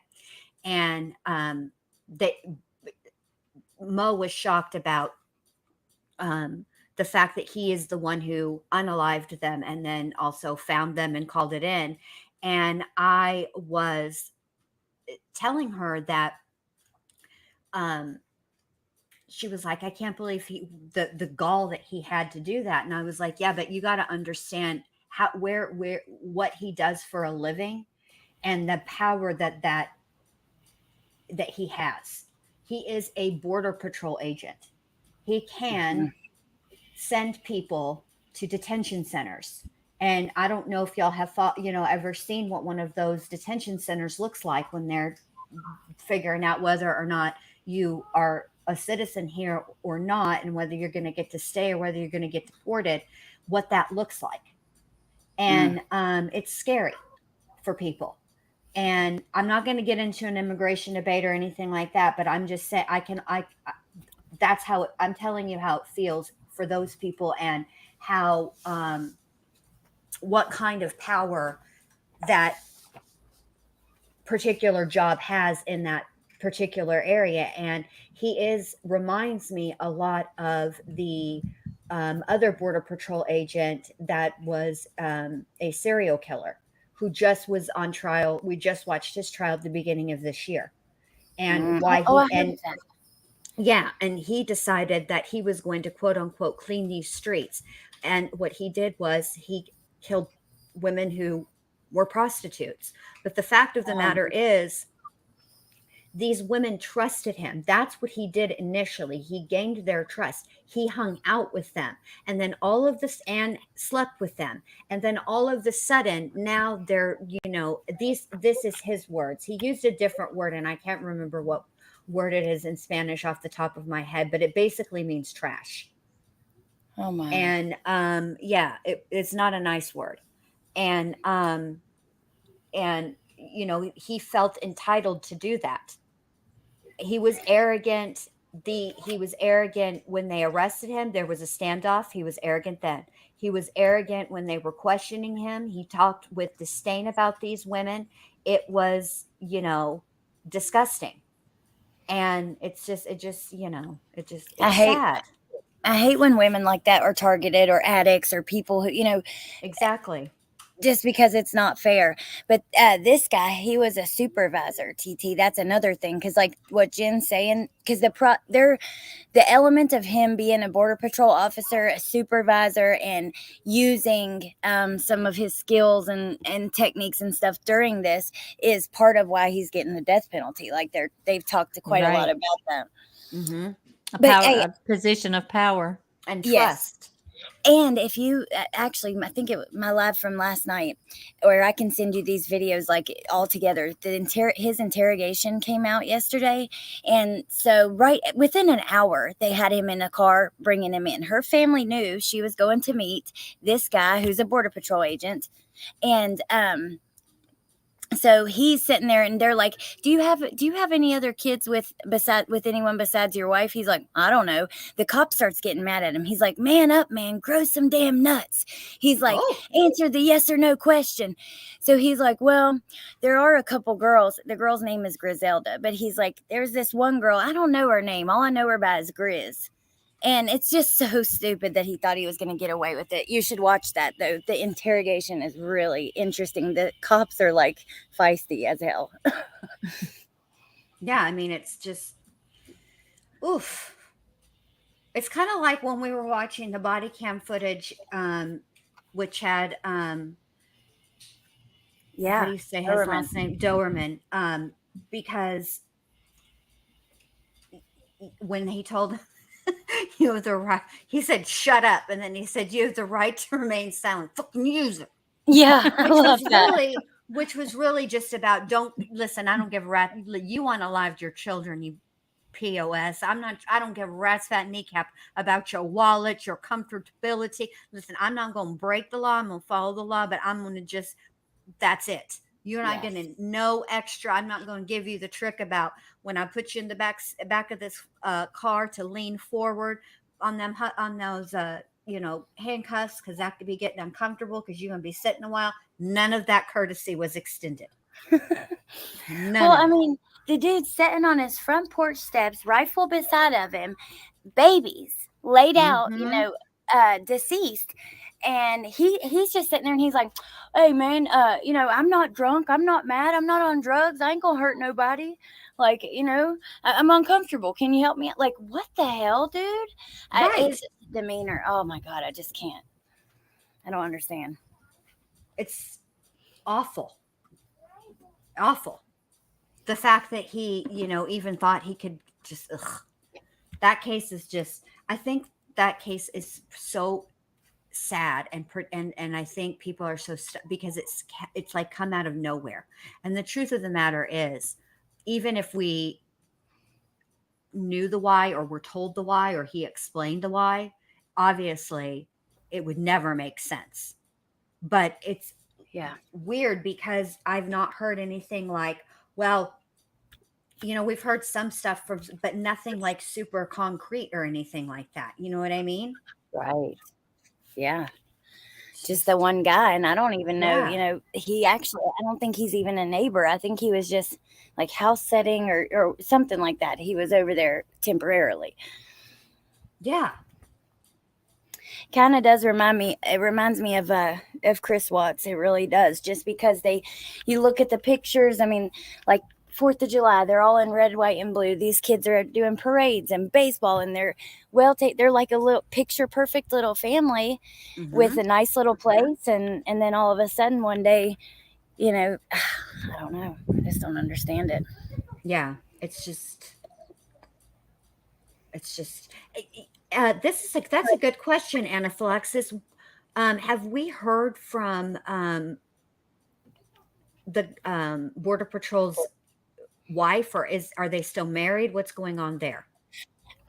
and Mo was shocked about the fact that he is the one who unalived them and then also found them and called it in. And I was telling her that she was like, I can't believe the gall that he had to do that. And I was like, yeah, but you got to understand what he does for a living and the power that he has. He is a Border Patrol agent. He can send people to detention centers. And I don't know if y'all have ever seen what one of those detention centers looks like when they're figuring out whether or not you are a citizen here or not, and whether you're going to get to stay or whether you're going to get deported, what that looks like. And it's scary for people. And I'm not going to get into an immigration debate or anything like that, but I'm just saying that's how I'm telling you how it feels for those people, and how what kind of power that particular job has in that particular area. And he reminds me a lot of the other Border Patrol agent that was a serial killer who just was on trial. We just watched his trial at the beginning of this year, and why and he decided that he was going to, quote unquote, clean these streets. And what he did was he killed women who were prostitutes. But the fact of the matter is, these women trusted him. That's what he did initially. He gained their trust. He hung out with them. And then all of this, and slept with them. And then all of the sudden, now they're, this is his words. He used a different word, and I can't remember what word it is in Spanish off the top of my head, but it basically means trash. Oh my. And it's not a nice word. And he felt entitled to do that. He was arrogant. He was arrogant when they arrested him. There was a standoff. He was arrogant then. He was arrogant when they were questioning him. He talked with disdain about these women. It was, disgusting. And it's sad. I hate when women like that are targeted, or addicts, or people who, exactly, just because it's not fair. But this guy, he was a supervisor, TT. That's another thing. Because like what Jen's saying, because the element of him being a Border Patrol officer, a supervisor, and using some of his skills and techniques and stuff during this is part of why he's getting the death penalty. Like they've talked quite a lot about that. Mm-hmm. A position of power and trust. Yes. And if you actually, I think my live from last night, where I can send you these videos like all together. His interrogation came out yesterday, and so right within an hour, they had him in a car bringing him in. Her family knew she was going to meet this guy who's a Border Patrol agent, and so he's sitting there, and they're like, do you have any other kids with anyone besides your wife? He's like, I don't know. The cop starts getting mad at him. He's like, man up, man, grow some damn nuts. He's like, answer the yes or no question. So he's like, well, there are a couple girls. The girl's name is Griselda, but he's like, there's this one girl. I don't know her name. All I know her by is Grizz. And it's just so stupid that he thought he was going to get away with it. You should watch that, though. The interrogation is really interesting. The cops are like feisty as hell. Yeah, I mean, it's just, oof. It's kind of like when we were watching the body cam footage, which had, how do you say his last name? Doerman. Because when he told you have the right, he said, shut up. And then he said, you have the right to remain silent. Fucking use it. Yeah, I love that. Which was really just about, don't listen, I don't give a rat. You unalived your children, you POS. I don't give a rat's fat kneecap about your wallet, your comfortability. Listen, I'm not going to break the law. I'm going to follow the law, but I'm going to just, that's it. You're not Yes. going to, no extra. I'm not going to give you the trick about when I put you in the back of this car to lean forward on them, on those, handcuffs, because that could be getting uncomfortable because you're going to be sitting a while. None of that courtesy was extended. Well, I mean, the dude's sitting on his front porch steps, rifle beside of him, babies laid out, deceased. And he's just sitting there and he's like, hey man, I'm not drunk, I'm not mad, I'm not on drugs, I ain't gonna hurt nobody. Like, I'm uncomfortable. Can you help me? Like, what the hell, dude? Right. His demeanor. Oh my God, I just can't. I don't understand. It's awful. Awful. The fact that he, even thought he could just, that case is just, I think that case is so sad and I think people are so because it's like come out of nowhere. And the truth of the matter is, even if we knew the why or were told the why or he explained the why, obviously it would never make sense. But it's weird because I've not heard anything like, well, we've heard some stuff from, but nothing like super concrete or anything like that. You know what I mean? Right. Yeah. Just the one guy. And I don't even know, he actually, I don't think he's even a neighbor. I think he was just like house setting or something like that. He was over there temporarily. Yeah. Kind of does it reminds me of Chris Watts. It really does. Just because you look at the pictures, I mean, like 4th of July, they're all in red, white, and blue. These kids are doing parades and baseball, and they're like a little picture perfect little family with a nice little place. And then all of a sudden one day, I don't know. I just don't understand it. Yeah. It's just that's a good question, Anaphylaxis. Have we heard from the Border Patrol's wife, or are they still married? What's going on there?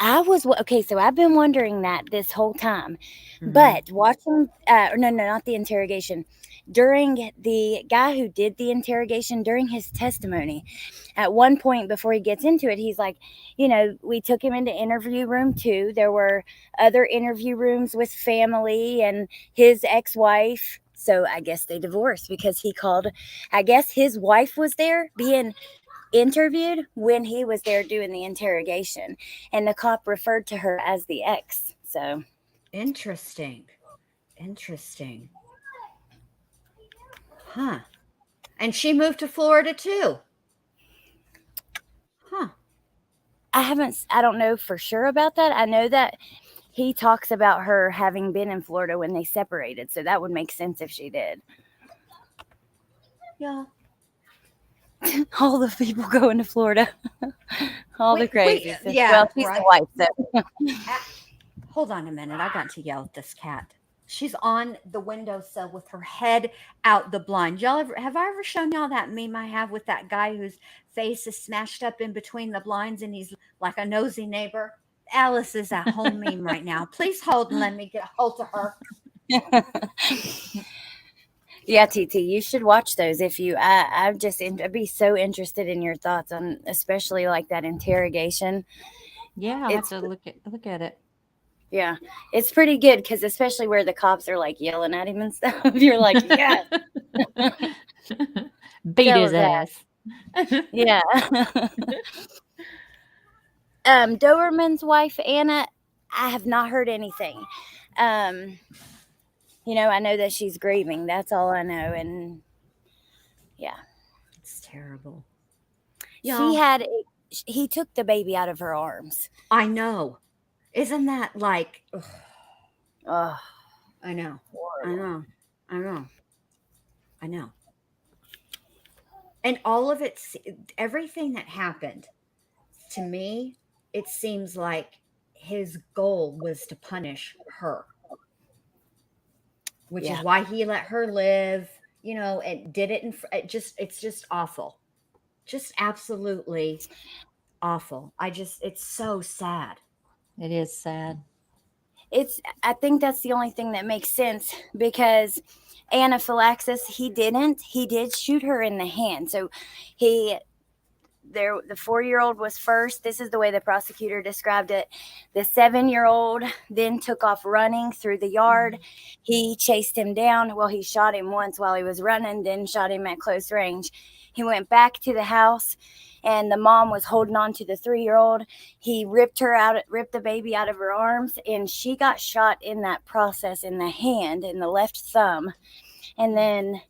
So I've been wondering that this whole time, but watching, no, not the interrogation. During the guy who did the interrogation, during his testimony, at one point before he gets into it, he's like, we took him into interview room 2. There were other interview rooms with family and his ex-wife. So I guess they divorced because I guess his wife was there being interviewed when he was there doing the interrogation, and the cop referred to her as the ex. So interesting. Huh. And she moved to Florida too. Huh. I don't know for sure about that. I know that he talks about her having been in Florida when they separated, so that would make sense if she did. Yeah. All the people going to Florida. All the crazy. Yeah. Well, she's right. the wife, so. Hold on a minute. I got to yell at this cat. She's on the windowsill with her head out the blind. Have I ever shown y'all that meme I have with that guy whose face is smashed up in between the blinds and he's like a nosy neighbor? Alice is at home meme right now. Please hold and let me get a hold of her. Yeah, TT, you should watch those. I'd be so interested in your thoughts on, especially like that interrogation. Yeah, I'll have to look at it. Yeah, it's pretty good because especially where the cops are like yelling at him and stuff. You're like, yeah, beat his ass. Yeah. Doberman's wife Anna, I have not heard anything. I know that she's grieving. That's all I know. And yeah, it's terrible. He took the baby out of her arms. I know. Isn't that like, ugh. I know. And all of it, everything that happened to me, it seems like his goal was to punish her, which is why he let her live, and did it. It's just awful. Just absolutely awful. It's so sad. It is sad. I think that's the only thing that makes sense, because anaphylaxis, he did shoot her in the hand. So the 4-year-old was first. This is the way the prosecutor described it. The 7-year-old then took off running through the yard. He chased him down. Well, he shot him once while he was running, then shot him at close range. He went back to the house, and the mom was holding on to the 3-year-old. He ripped the baby out of her arms, and she got shot in that process in the hand, in the left thumb. And then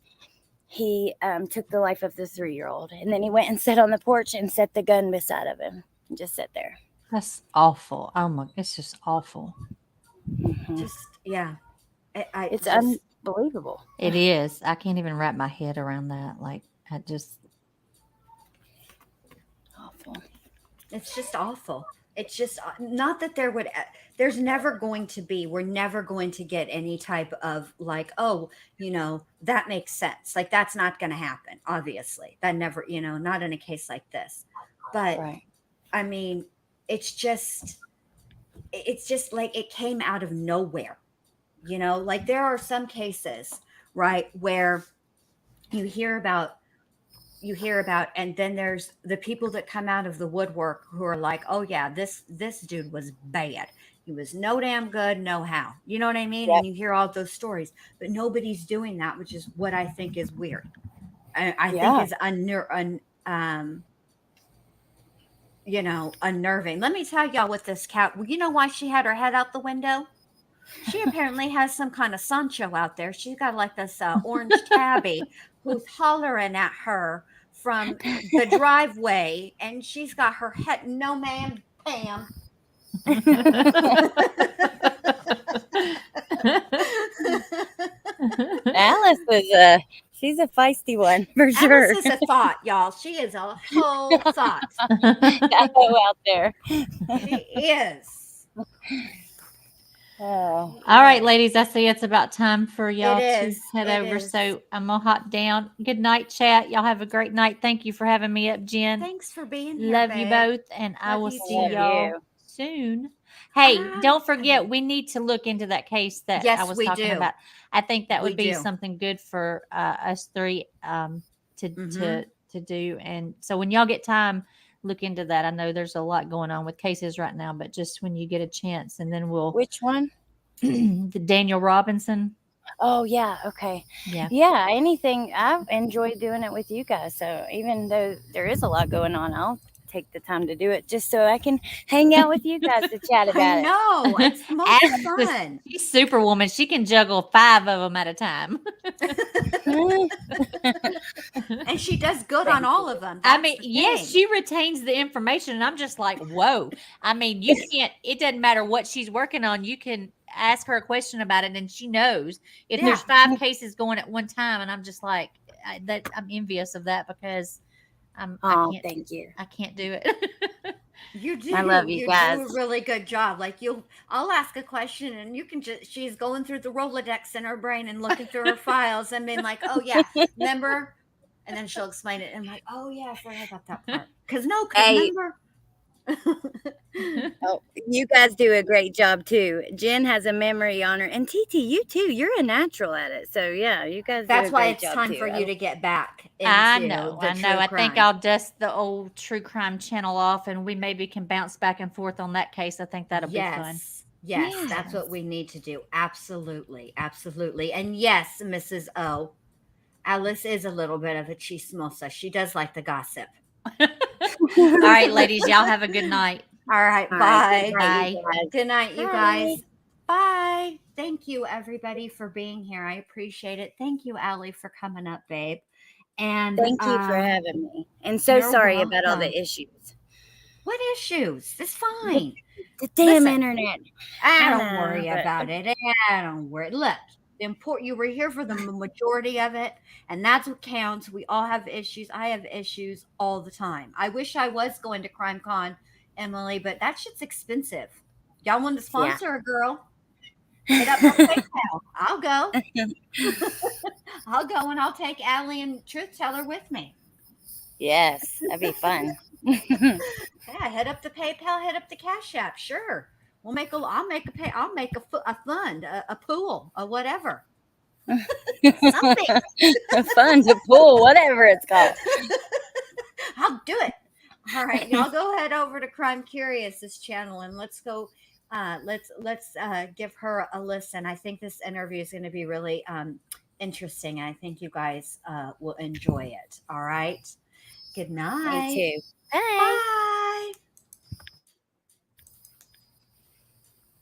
he took the life of the 3-year-old. And then he went and sat on the porch and set the gun beside of him and just sat there. That's awful. Oh my, it's just awful. Just, yeah. It's unbelievable. It is. I can't even wrap my head around that. Like, I just. Awful. It's just awful. It's just not that there's never going to be, we're never going to get any type of like, oh, that makes sense. Like, that's not going to happen. Obviously that never, not in a case like this, but right. I mean, it's just like it came out of nowhere, like there are some cases, right, where you hear about, and then there's the people that come out of the woodwork who are like, oh yeah, this dude was bad. He was no damn good, no how. You know what I mean? Yep. And you hear all those stories, but nobody's doing that, which is what I think is weird. I think is unnerving. Let me tell y'all with this cat. You know why she had her head out the window? She apparently has some kind of Sancho out there. She's got like this orange tabby who's hollering at her from the driveway, and she's got her head. No, ma'am, Pam. Alice she's a feisty one for sure. Alice is a thought, y'all. She is a whole thought. Out there. She is. Oh. All right, ladies, I see it's about time for y'all to is. head It over. is. So I'm going to hop down. Good night, chat. Y'all have a great night. Thank you for having me up, Jen. Thanks for being here. Love you babe. both, and I Love will you see too. y'all soon. Hey, Bye. don't forget, we need to look into that case that Yes, I was we talking do. about. I think that would We be do. something good for us three to Mhm. do. And so when y'all get time, look into that. I know there's a lot going on with cases right now, but just when you get a chance, and then we'll Which one? the Daniel Robinson. Oh yeah, okay. Yeah, anything. I've enjoyed doing it with you guys. So even though there is a lot going on, I'll take the time to do it just so I can hang out with you guys to chat about I it. know. It's most Alice fun. She's Superwoman. She can juggle 5 of them at a time. And she does good on all of them. I That's mean, the yes, thing. she retains the information, and I'm just like, whoa. I mean, you can't. It doesn't matter what she's working on. You can ask her a question about it, and she knows if there's 5 cases going at one time. And I'm just like, I'm envious of that because I can't. Thank you. I can't do it. You do. I love you guys. do a really good job. Like I'll ask a question, and you can she's going through the Rolodex in her brain and looking through her files and being like, oh yeah, remember? And then she'll explain it, and I'm like, oh yeah, I forgot about that part. Cause Hey. remember. Oh, you guys do a great job too. Jen has a memory on her, and TT, you too. You're a natural at it. So yeah, you guys. That's do a why great it's job time too. for you to get back into I know. the I true know. I think crime. I'll dust the old true crime channel off, and we maybe can bounce back and forth on that case. I think that'll be fun. Yes, that's what we need to do. Absolutely. Absolutely. And yes, Mrs. O, Alice is a little bit of a chismosa. She does like the gossip. All right, ladies, y'all have a good night. All right. All Bye. right, Good night, you Bye. guys. Bye. Thank you, everybody, for being here. I appreciate it. Thank you, Allie, for coming up, babe. And Thank you for having me. And so you're sorry about all welcome. the issues. What issues? It's fine. The damn Listen, internet. I I don't know, worry but- about it. I don't worry. Look, you were here for the majority of it, and that's what counts. We all have issues. I have issues all the time. I wish I was going to CrimeCon, Emily, but that shit's expensive. Y'all want to sponsor a girl? Hit up my PayPal. I'll go. I'll go, and I'll take Allie and Truth Teller with me. Yes, that'd be fun. Yeah, head up the PayPal, head up the Cash App. Sure, I'll make a fund, a pool, or whatever. Something. A fun to pull, whatever it's called. I'll do it. All right, y'all go head over to Crime Curious's channel and let's go. Let's give her a listen. I think this interview is going to be really interesting. I think you guys will enjoy it. All right. Good night. Me too. Bye. Bye.